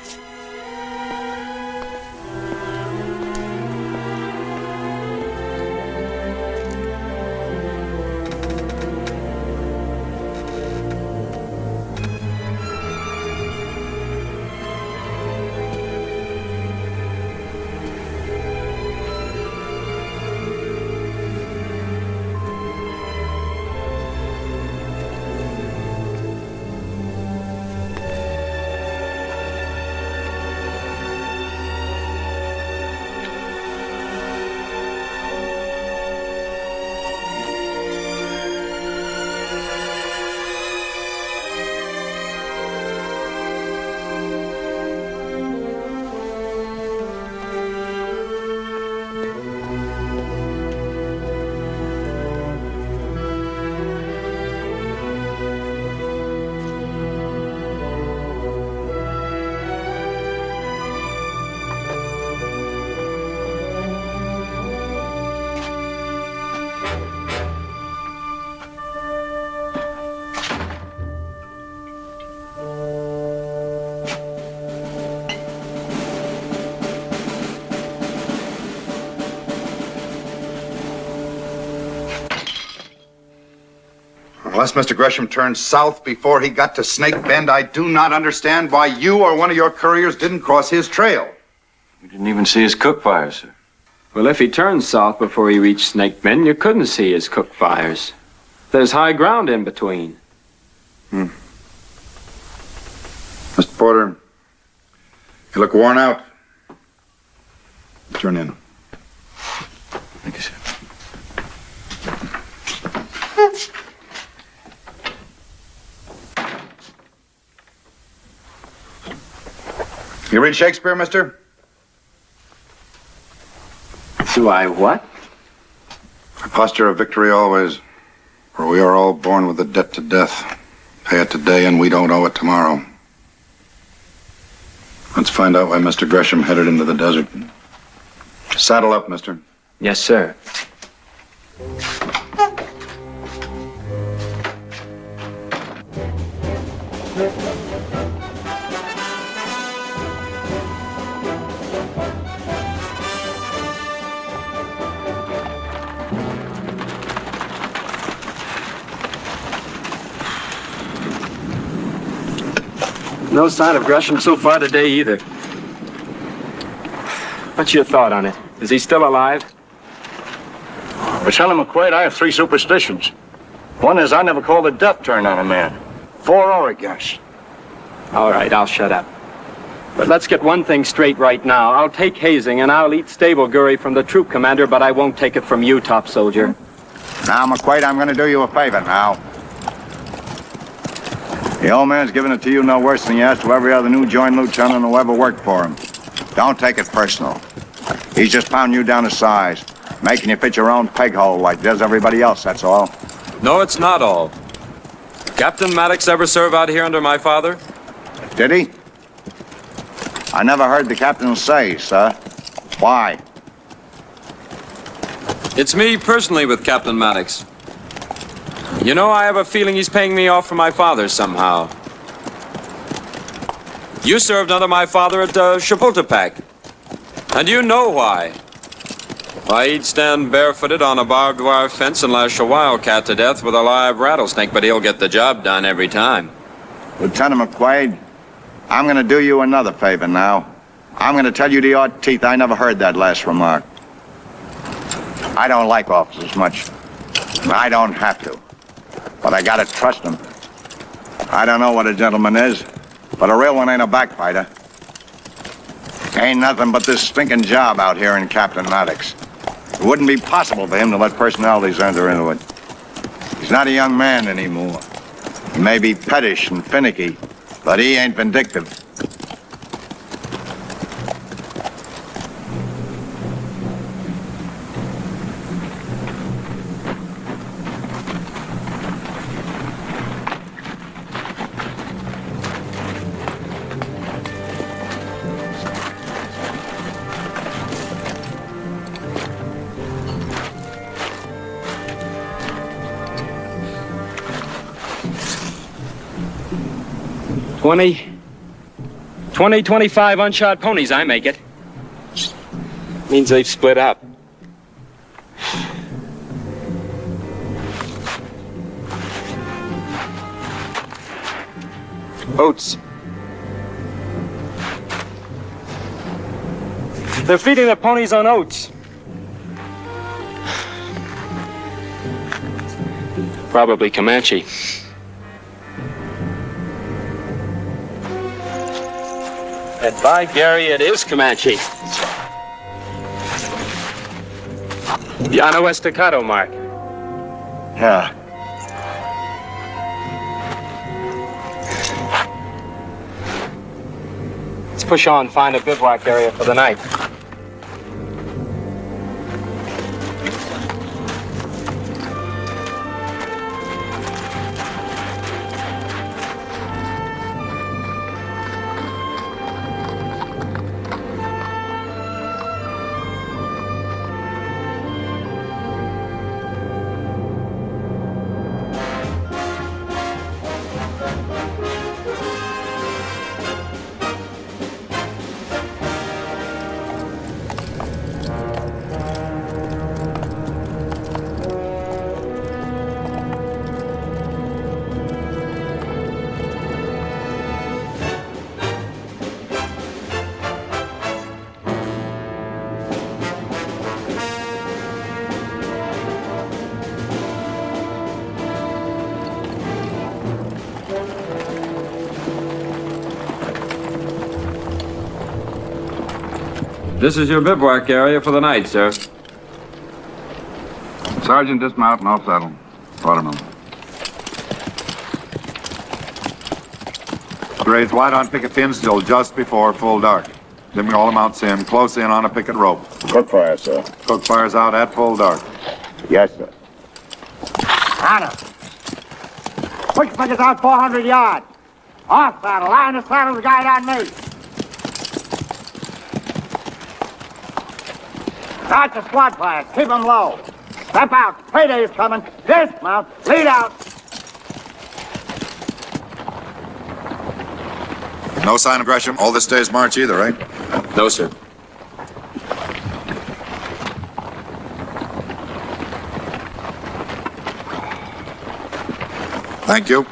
Unless Mr. Gresham turned south before he got to Snake Bend, I do not understand why you or one of your couriers didn't cross his trail. We didn't even see his cook fire, sir. Well, if he turned south before he reached Snake Bend, you couldn't see his cook fires. There's high ground in between. Mr. Porter, you look worn out. Turn in. Thank you, sir. You read Shakespeare, mister? Do I what? A posture of victory always, for we are all born with a debt to death. Pay it today and we don't owe it tomorrow. Let's find out why Mr. Gresham headed into the desert. Saddle up, mister. Yes, sir. No sign of Gresham so far today either. What's your thought on it? Is he still alive? But tell him, McQuaid, I have 3 superstitions. One is I never call the death turn on a man, for or against. All right, I'll shut up. But let's get one thing straight right now. I'll take hazing and I'll eat stable gurry from the troop commander, but I won't take it from you, top soldier. Now, McQuaid, I'm going to do you a favor now. The old man's giving it to you no worse than he has to every other new joined lieutenant who ever worked for him. Don't take it personal. He's just pounding you down to size, making you fit your own peg hole like does everybody else, that's all. No, it's not all. Captain Maddox ever serve out here under my father? Did he? I never heard the captain say, sir. Why? It's me personally with Captain Maddox. You know, I have a feeling he's paying me off for my father somehow. You served under my father at Chapultepec. And you know why. Why, he'd stand barefooted on a barbed wire fence and lash a wildcat to death with a live rattlesnake, but he'll get the job done every time. Lieutenant McQuaid, I'm going to do you another favor now. I'm going to tell you to your teeth I never heard that last remark. I don't like officers much. I don't have to. But I gotta trust him. I don't know what a gentleman is, but a real one ain't a backbiter. Ain't nothing but this stinking job out here in Captain Maddox. It wouldn't be possible for him to let personalities enter into it. He's not a young man anymore. He may be pettish and finicky, but he ain't vindictive. Twenty, 25 unshod ponies, I make it. Means they've split up. Oats. They're feeding the ponies on oats. Probably Comanche. And by Gary, it is Comanche. Llano Estacado mark. Yeah. Let's push on, find a bivouac area for the night. This is your bivouac area for the night, sir. Sergeant, dismount and off saddle. Waterman. Graves, wide on picket pins till just before full dark. Then we all the mounts in, close in on a picket rope. Cook fire, sir. Cook fire's out at full dark. Yes, sir. Honor. Push pickets out 400 yards. Off saddle. Line the saddle, the guide on me. Start the squad fire. Keep them low. Step out. Payday's coming. Dismount. Lead out. No sign of Gresham all this day's march either, right? No, sir. Thank you.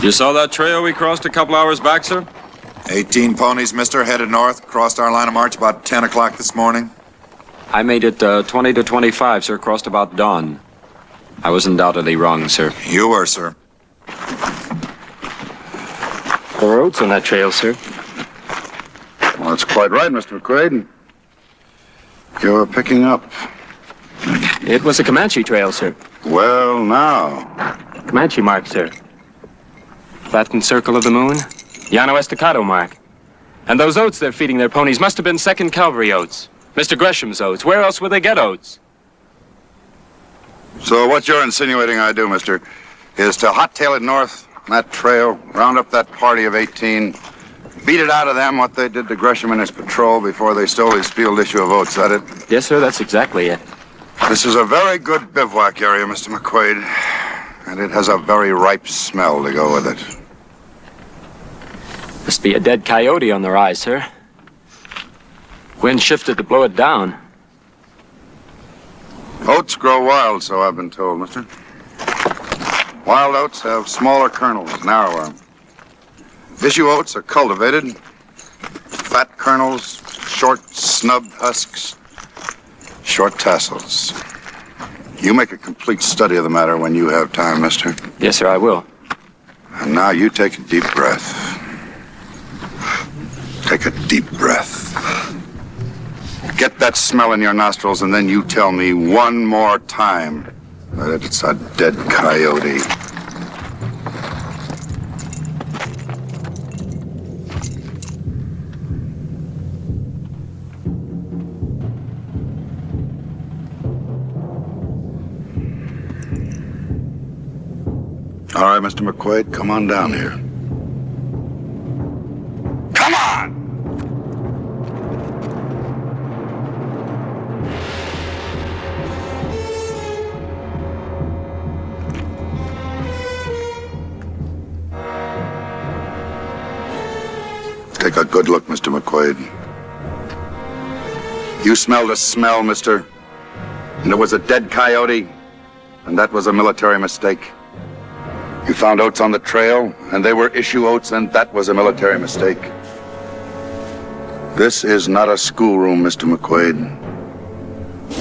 You saw that trail we crossed a couple hours back, sir? 18 ponies, mister, headed north. Crossed our line of march about 10 o'clock this morning. I made it 20 to 25, sir. Crossed about dawn. I was undoubtedly wrong, sir. You were, sir. There were oats on that trail, sir. Well, that's quite right, Mr. McQuaid. You're picking up. It was a Comanche trail, sir. Well, now. Comanche mark, sir. Flattened circle of the moon. Llano Estacado mark. And those oats they're feeding their ponies must have been 2nd Cavalry oats. Mr. Gresham's oats. Where else would they get oats? So what you're insinuating I do, mister, is to hot-tail it north on that trail, round up that party of 18, beat it out of them what they did to Gresham and his patrol before they stole his field issue of oats, is that it? Yes, sir, that's exactly it. This is a very good bivouac area, Mr. McQuaid, and it has a very ripe smell to go with it. Must be a dead coyote on the rise, sir. Wind shifted to blow it down. Oats grow wild, so I've been told, mister. Wild oats have smaller kernels, narrower. Issue oats are cultivated. Fat kernels, short snubbed husks, short tassels. You make a complete study of the matter when you have time, mister. Yes, sir, I will. And now you take a deep breath. Take a deep breath. Get that smell in your nostrils, and then you tell me one more time that it's a dead coyote. All right, Mr. McQuaid, come on down here. Come on! Take a good look, Mr. McQuaid. You smelled a smell, mister, and it was a dead coyote, and that was a military mistake. You found oats on the trail, and they were issue oats, and that was a military mistake. This is not a schoolroom, Mr. McQuaid.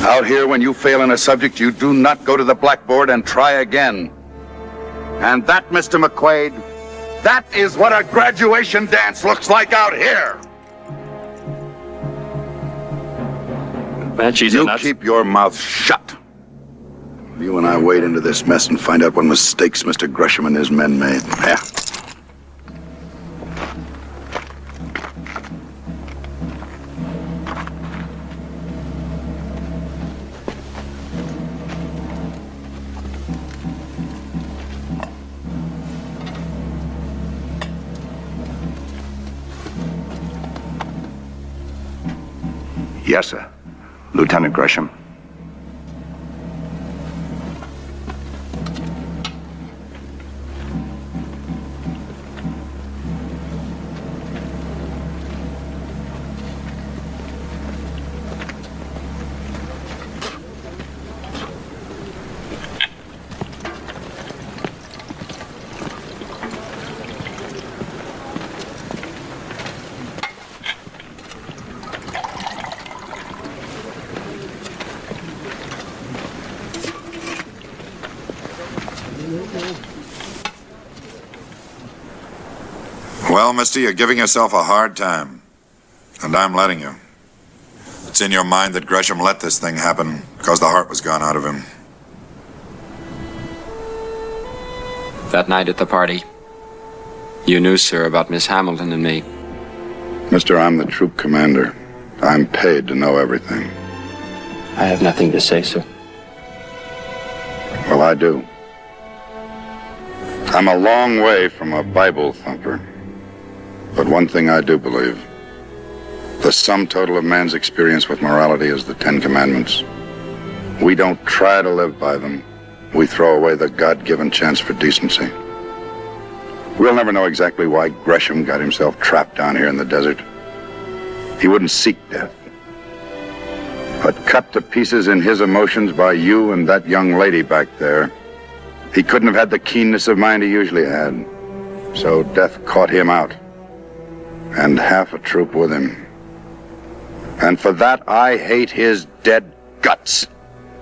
Out here, when you fail in a subject, you do not go to the blackboard and try again. And that, Mr. McQuaid, that is what a graduation dance looks like out here. Comanches you are nuts. Keep your mouth shut. You and I wade into this mess and find out what mistakes Mr. Gresham and his men made. Yeah. Yes, sir. Lieutenant Gresham. Well, mister, you're giving yourself a hard time. And I'm letting you. It's in your mind that Gresham let this thing happen because the heart was gone out of him. That night at the party, you knew, sir, about Miss Hamilton and me. Mister, I'm the troop commander. I'm paid to know everything. I have nothing to say, sir. Well, I do. I'm a long way from a Bible thumper. But one thing I do believe. The sum total of man's experience with morality is the Ten Commandments. We don't try to live by them. We throw away the God-given chance for decency. We'll never know exactly why Gresham got himself trapped down here in the desert. He wouldn't seek death. But cut to pieces in his emotions by you and that young lady back there, he couldn't have had the keenness of mind he usually had. So death caught him out. And half a troop with him. And for that, I hate his dead guts.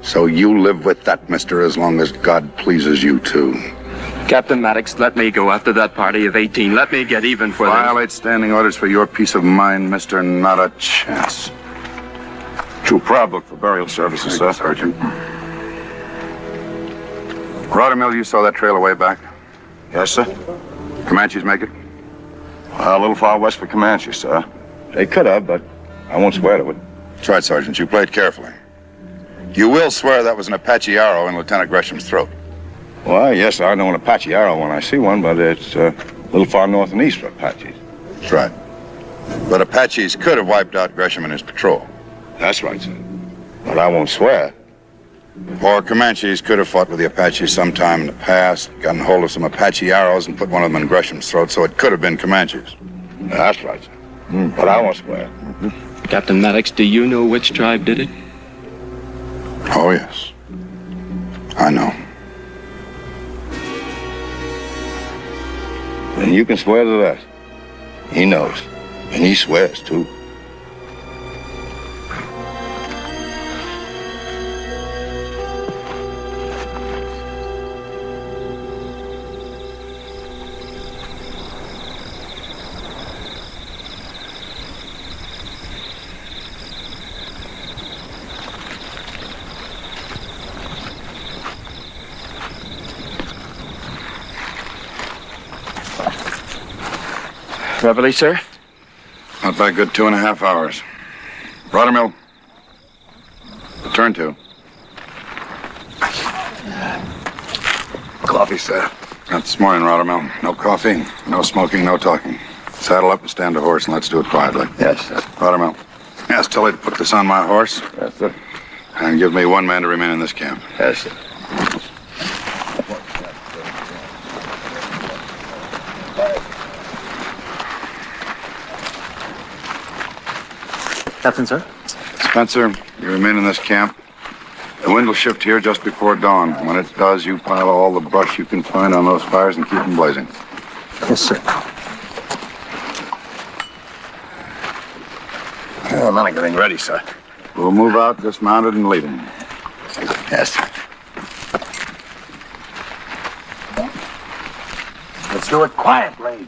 So you live with that, mister, as long as God pleases you, too. Captain Maddox, let me go after that party of 18. Let me get even for them. Violate standing orders for your peace of mind, mister. Not a chance. Troop Proud book for burial services, sir. Sergeant. Rottermill, you saw that trail away back? Yes, sir. Comanches make it? Well, a little far west for Comanche, sir. They could have, but I won't swear to it. That's right, Sergeant. You played carefully. You will swear that was an Apache arrow in Lieutenant Gresham's throat. Well, yes, I know an Apache arrow when I see one, but it's a little far north and east for Apaches. That's right. But Apaches could have wiped out Gresham and his patrol. That's right, sir. But I won't swear. Or Comanches could have fought with the Apaches sometime in the past, gotten hold of some Apache arrows and put one of them in Gresham's throat, so it could have been Comanches. That's right, sir. But I won't swear. Captain Maddox, do you know which tribe did it? Oh, yes. I know. And you can swear to that. He knows. And he swears, too. Reveille, sir? Not by a good 2.5 hours. Rottermill. Turn to. Coffee, sir. Not this morning, Rottermill. No coffee, no smoking, no talking. Saddle up and stand to horse, and let's do it quietly. Yes, sir. Rottermill, ask Tully to put this on my horse. Yes, sir. And give me one man to remain in this camp. Yes, sir. Captain, sir? Spencer, you remain in this camp. The wind will shift here just before dawn. When it does, you pile all the brush you can find on those fires and keep them blazing. Yes, sir. Well, none of getting ready, sir. We'll move out dismounted and leave him. Yes, sir. Let's do it quietly.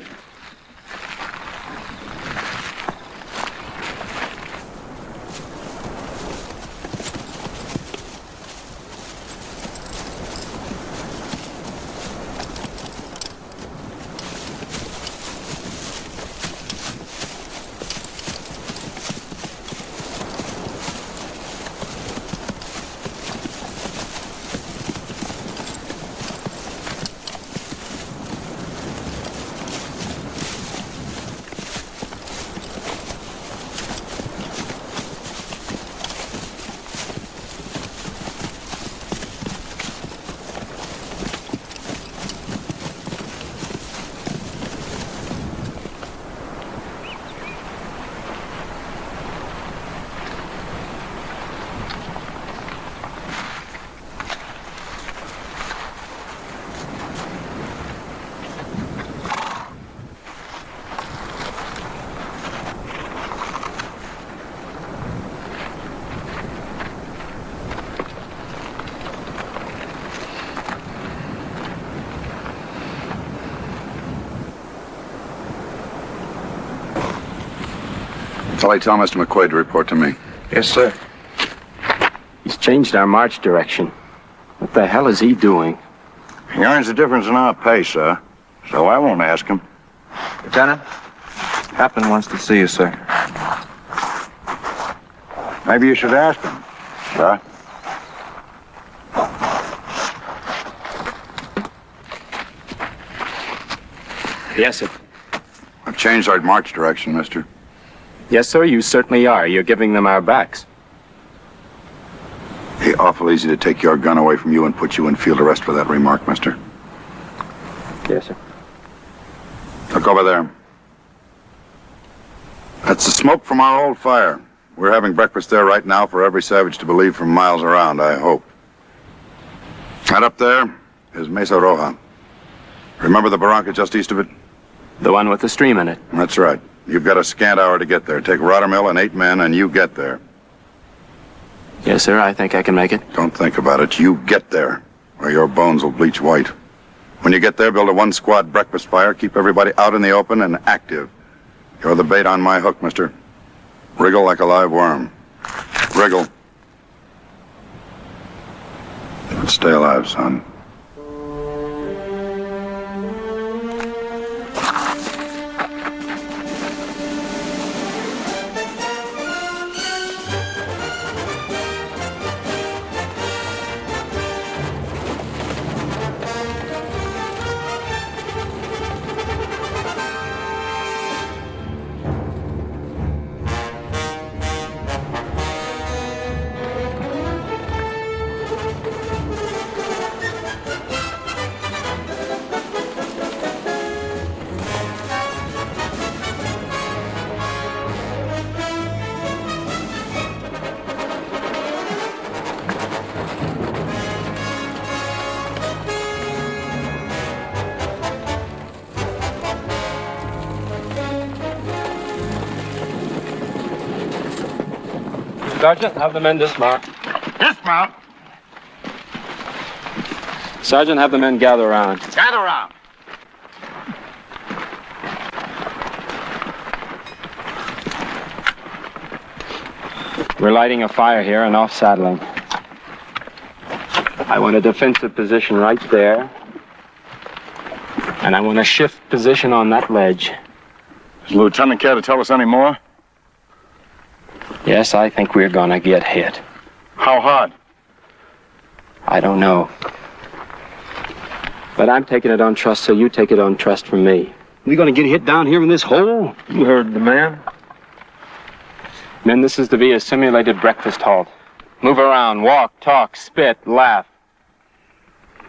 Polly, tell Mr. McQuaid to report to me. Yes, sir. He's changed our march direction. What the hell is he doing? He earns the difference in our pay, sir. So I won't ask him. Lieutenant, Captain wants to see you, sir. Maybe you should ask him, sir. Yes, sir. I've changed our march direction, mister. Yes, sir, you certainly are. You're giving them our backs. Hey, awful easy to take your gun away from you and put you in field arrest for that remark, mister. Yes, sir. Look over there. That's the smoke from our old fire. We're having breakfast there right now for every savage to believe from miles around, I hope. Right up there is Mesa Roja. Remember the barranca just east of it? The one with the stream in it. That's right. You've got a scant hour to get there. Take Rottermill and 8 men and you get there. Yes, sir, I think I can make it. Don't think about it. You get there, or your bones will bleach white. When you get there, build a 1-squad breakfast fire. Keep everybody out in the open and active. You're the bait on my hook, mister. Wriggle like a live worm. Wriggle. But stay alive, son. Sergeant, have the men dismount. Dismount? Sergeant, have the men gather around. Gather around. We're lighting a fire here and off-saddling. I want a defensive position right there. And I want a shift position on that ledge. Does the lieutenant care to tell us any more? Yes, I think we're gonna get hit. How hard? I don't know. But I'm taking it on trust, so you take it on trust from me. We gonna get hit down here in this hole? You heard the man. Men, this is to be a simulated breakfast halt. Move around, walk, talk, spit, laugh.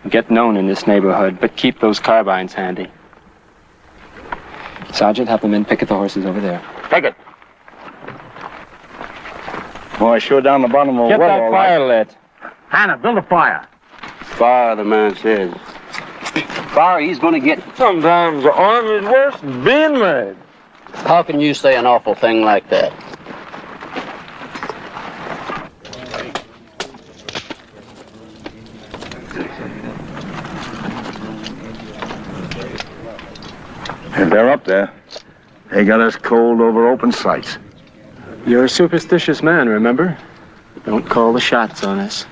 Get known in this neighborhood, but keep those carbines handy. Sergeant, have the men picket the horses over there. Picket. Boy, sure down the bottom of the Get well, that all fire right. lit. Hannah, build a fire. Fire, the man says. Fire, he's gonna get. Sometimes the army's worse than being mad. How can you say an awful thing like that? If they're up there, they got us cold over open sights. You're a superstitious man, remember? Don't call the shots on us.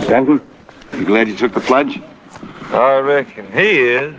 Denton, you glad you took the pledge? I reckon he is.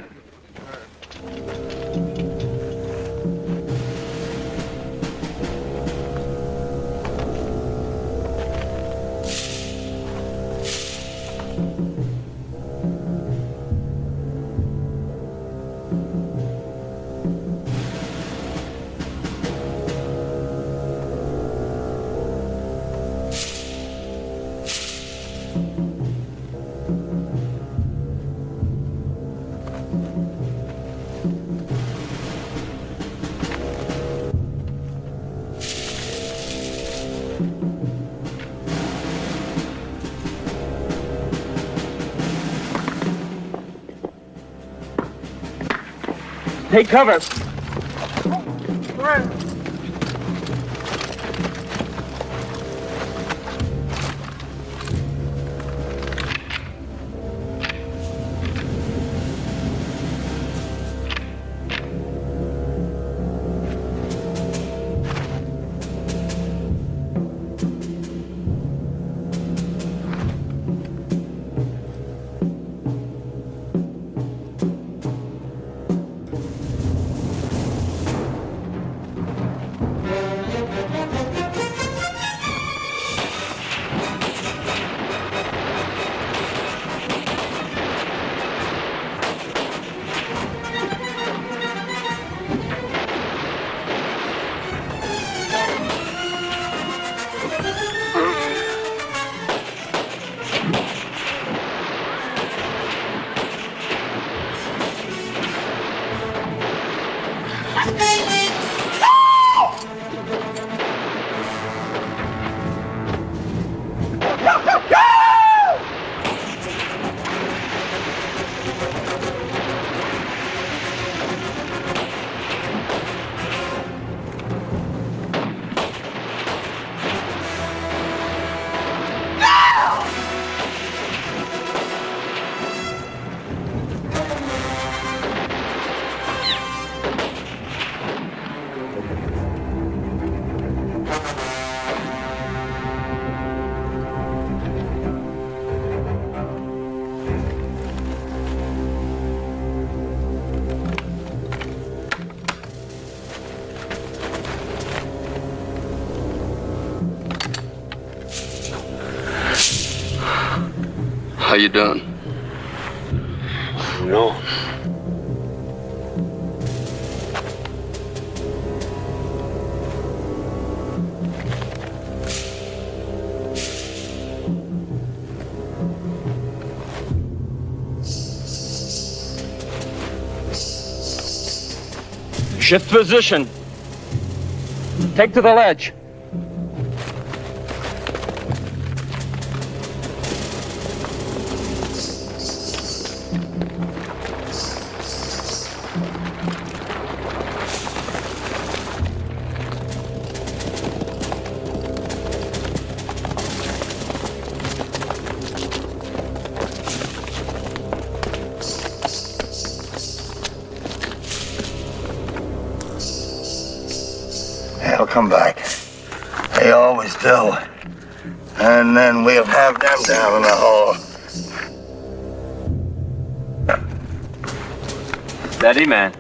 Take cover. you doing? No. Shift position. Take to the ledge. They'll come back. They always do. And then we'll have them down in the hole. Steady, man.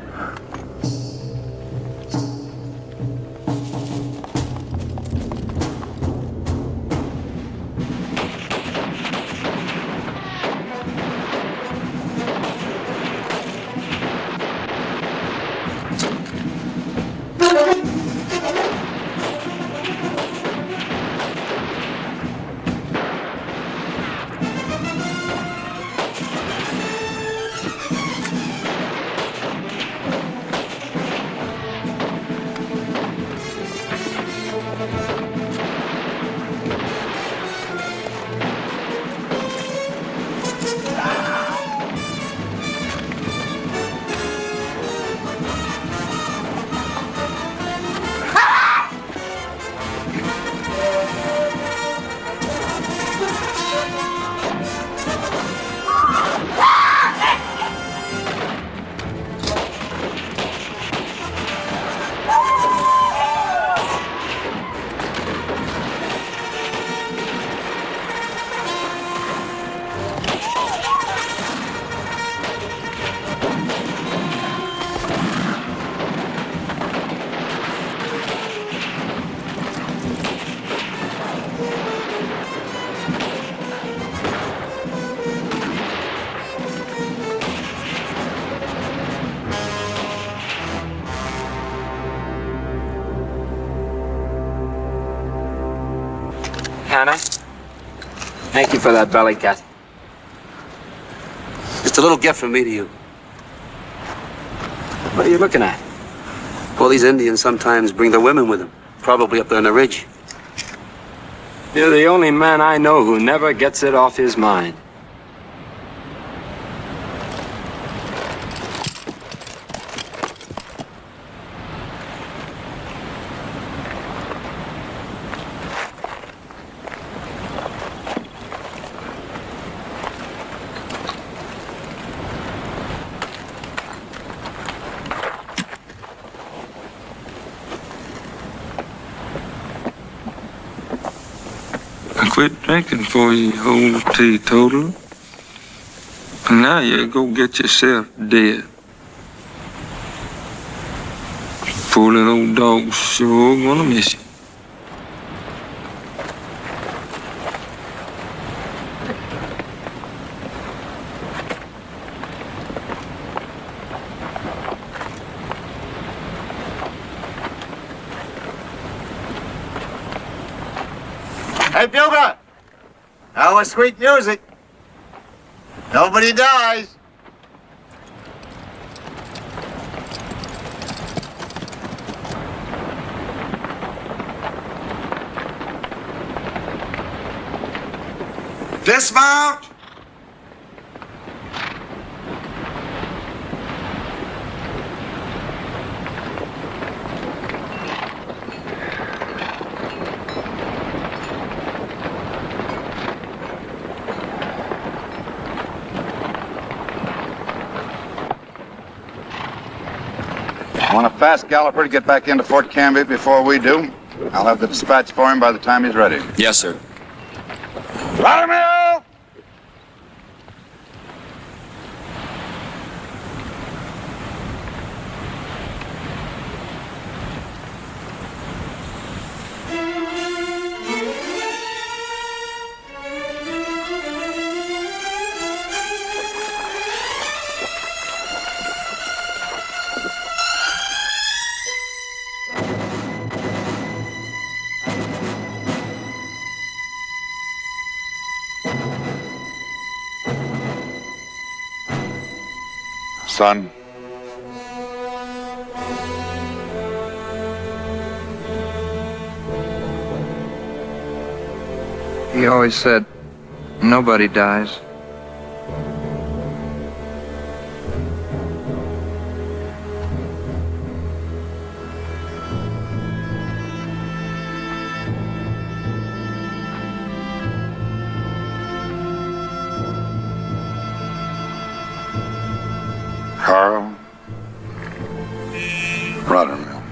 Hannah, thank you for that belly cut. Just a little gift from me to you. What are you looking at? All these Indians sometimes bring their women with them, probably up there on the ridge. You're the only man I know who never gets it off his mind. I quit drinking for you, old teetotaler. And now you go get yourself dead. Poor little old dog's sure gonna miss you. Hey, Bugler! That was sweet music. Nobody dies. Dismount! I want a fast galloper to get back into Fort Canby before we do. I'll have the dispatch for him by the time he's ready. Yes, sir. Let him out! son. He always said, nobody dies. Carl Ruddermill.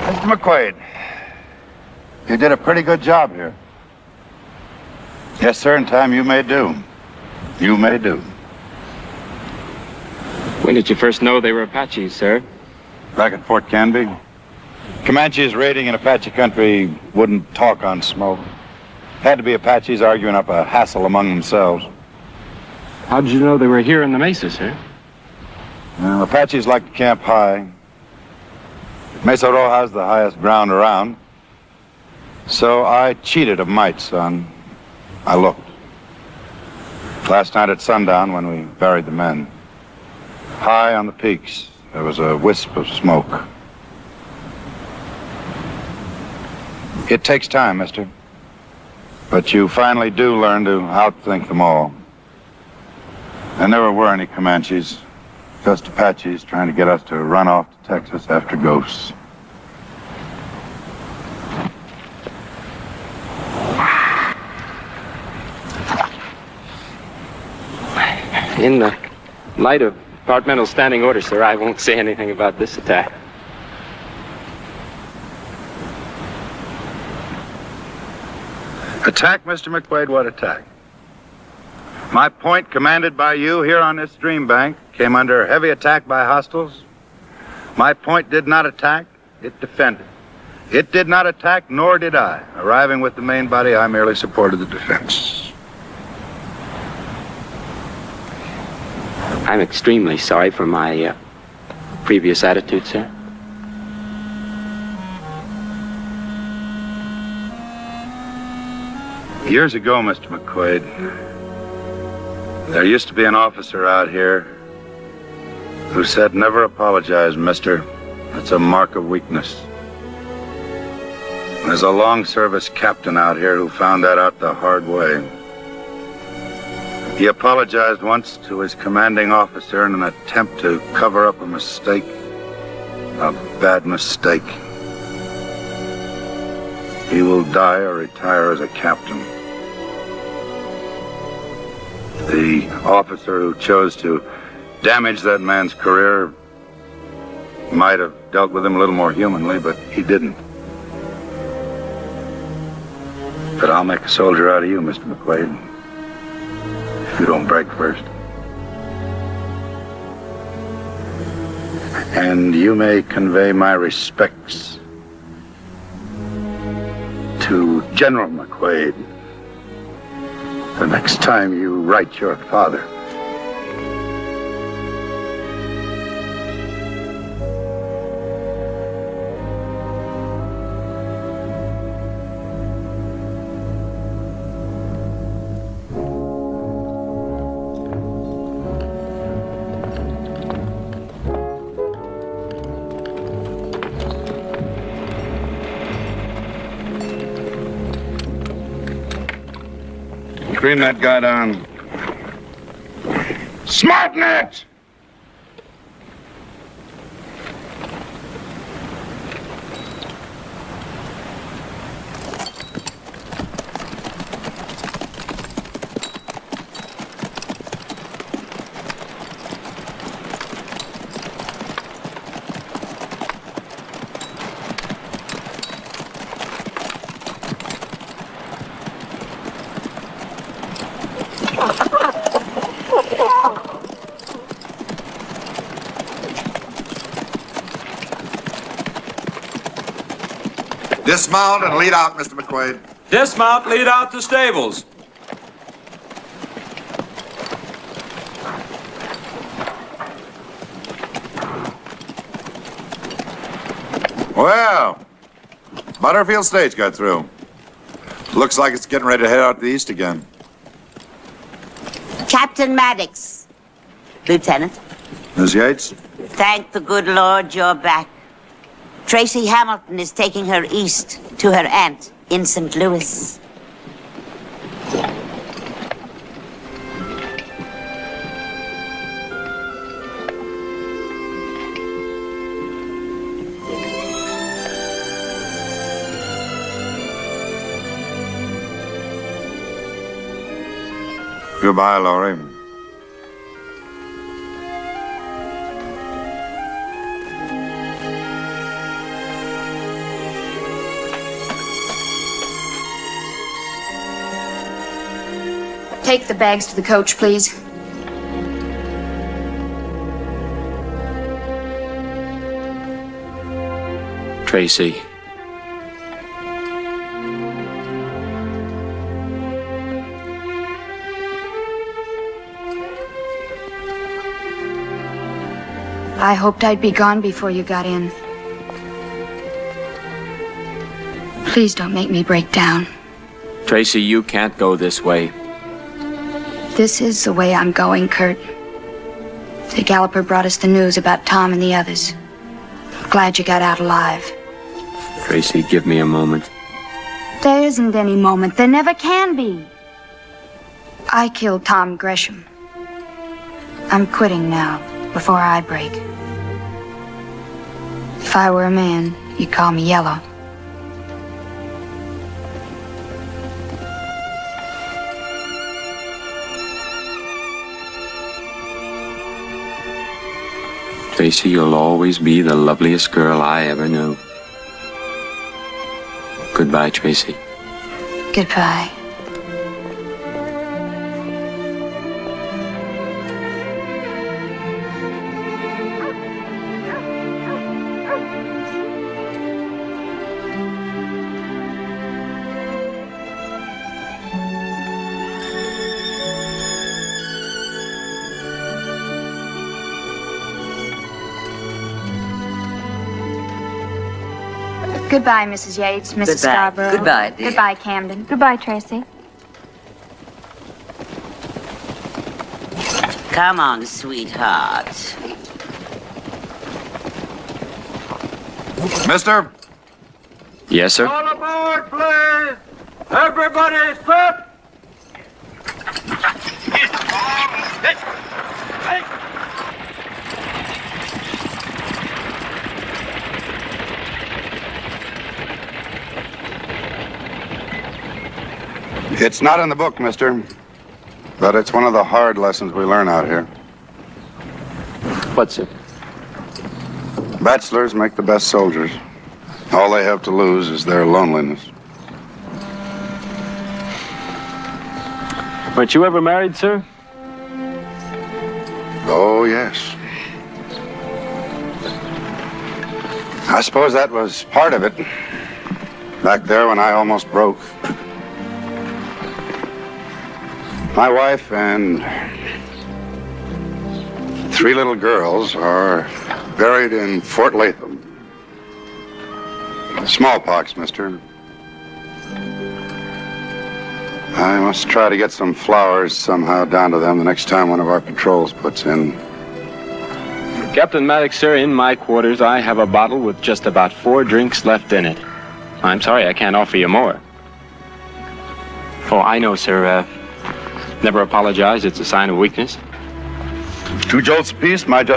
Mr. McQuaid, you did a pretty good job here. Yes, sir, in time you may do. You may do. When did you first know they were Apaches, sir? Back at Fort Canby. Comanches raiding in Apache country wouldn't talk on smoke. Had to be Apaches arguing up a hassle among themselves. How did you know they were here in the Mesa, sir? Well, Apaches like to camp high. Mesa Roja's the highest ground around. So I cheated a mite, son. I looked. Last night at sundown when we buried the men, high on the peaks, there was a wisp of smoke. It takes time, mister. But you finally do learn to outthink them all. There never were any Comanches. Just Apaches trying to get us to run off to Texas after ghosts. In the light of departmental standing order, sir, I won't say anything about this attack. Attack, Mr. McQuaid? What attack? My point, commanded by you here on this stream bank, came under heavy attack by hostiles. My point did not attack, it defended. It did not attack, nor did I. Arriving with the main body, I merely supported the defense. I'm extremely sorry for my previous attitude, sir. Years ago, Mr. McQuaid, there used to be an officer out here who said, "Never apologize, mister. That's a mark of weakness." There's a long-service captain out here who found that out the hard way. He apologized once to his commanding officer in an attempt to cover up a mistake, a bad mistake. He will die or retire as a captain. The officer who chose to damage that man's career might have dealt with him a little more humanly, but he didn't. But I'll make a soldier out of you, Mr. McQuaid, if you don't break first. And you may convey my respects to General McQuaid the next time you write your father. Scream that guy down. Smarten it! Dismount and lead out, Mr. McQuaid. Dismount, lead out the stables. Well, Butterfield stage got through. Looks like it's getting ready to head out to the east again. Captain Maddox. Lieutenant. Miss Yates? Thank the good Lord you're back. Tracy Hamilton is taking her east to her aunt in St. Louis. Goodbye, Laurie. Take the bags to the coach, please. Tracy. I hoped I'd be gone before you got in. Please don't make me break down. Tracy, you can't go this way. This is the way I'm going, Kurt. The Galloper brought us the news about Tom and the others. Glad you got out alive. Tracy, give me a moment. There isn't any moment. There never can be. I killed Tom Gresham. I'm quitting now, before I break. If I were a man, you'd call me Yellow. Tracy, you'll always be the loveliest girl I ever knew. Goodbye, Tracy. Goodbye. Goodbye, Mrs. Yates, Mrs. Goodbye. Scarborough. Goodbye, dear. Goodbye, Camden. Goodbye, Tracy. Come on, sweetheart. Mister? Yes, sir? All aboard, please! Everybody set! It's not in the book, mister. But it's one of the hard lessons we learn out here. What's it? Bachelors make the best soldiers. All they have to lose is their loneliness. Weren't you ever married, sir? Oh, yes. I suppose that was part of it. Back there when I almost broke. My wife and 3 little girls are buried in Fort Latham. Smallpox, mister. I must try to get some flowers somehow down to them the next time one of our patrols puts in. Captain Maddox, sir, in my quarters, I have a bottle with just about 4 drinks left in it. I'm sorry I can't offer you more. Oh, I know, sir. Never apologize. It's a sign of weakness. 2 jolts apiece, my just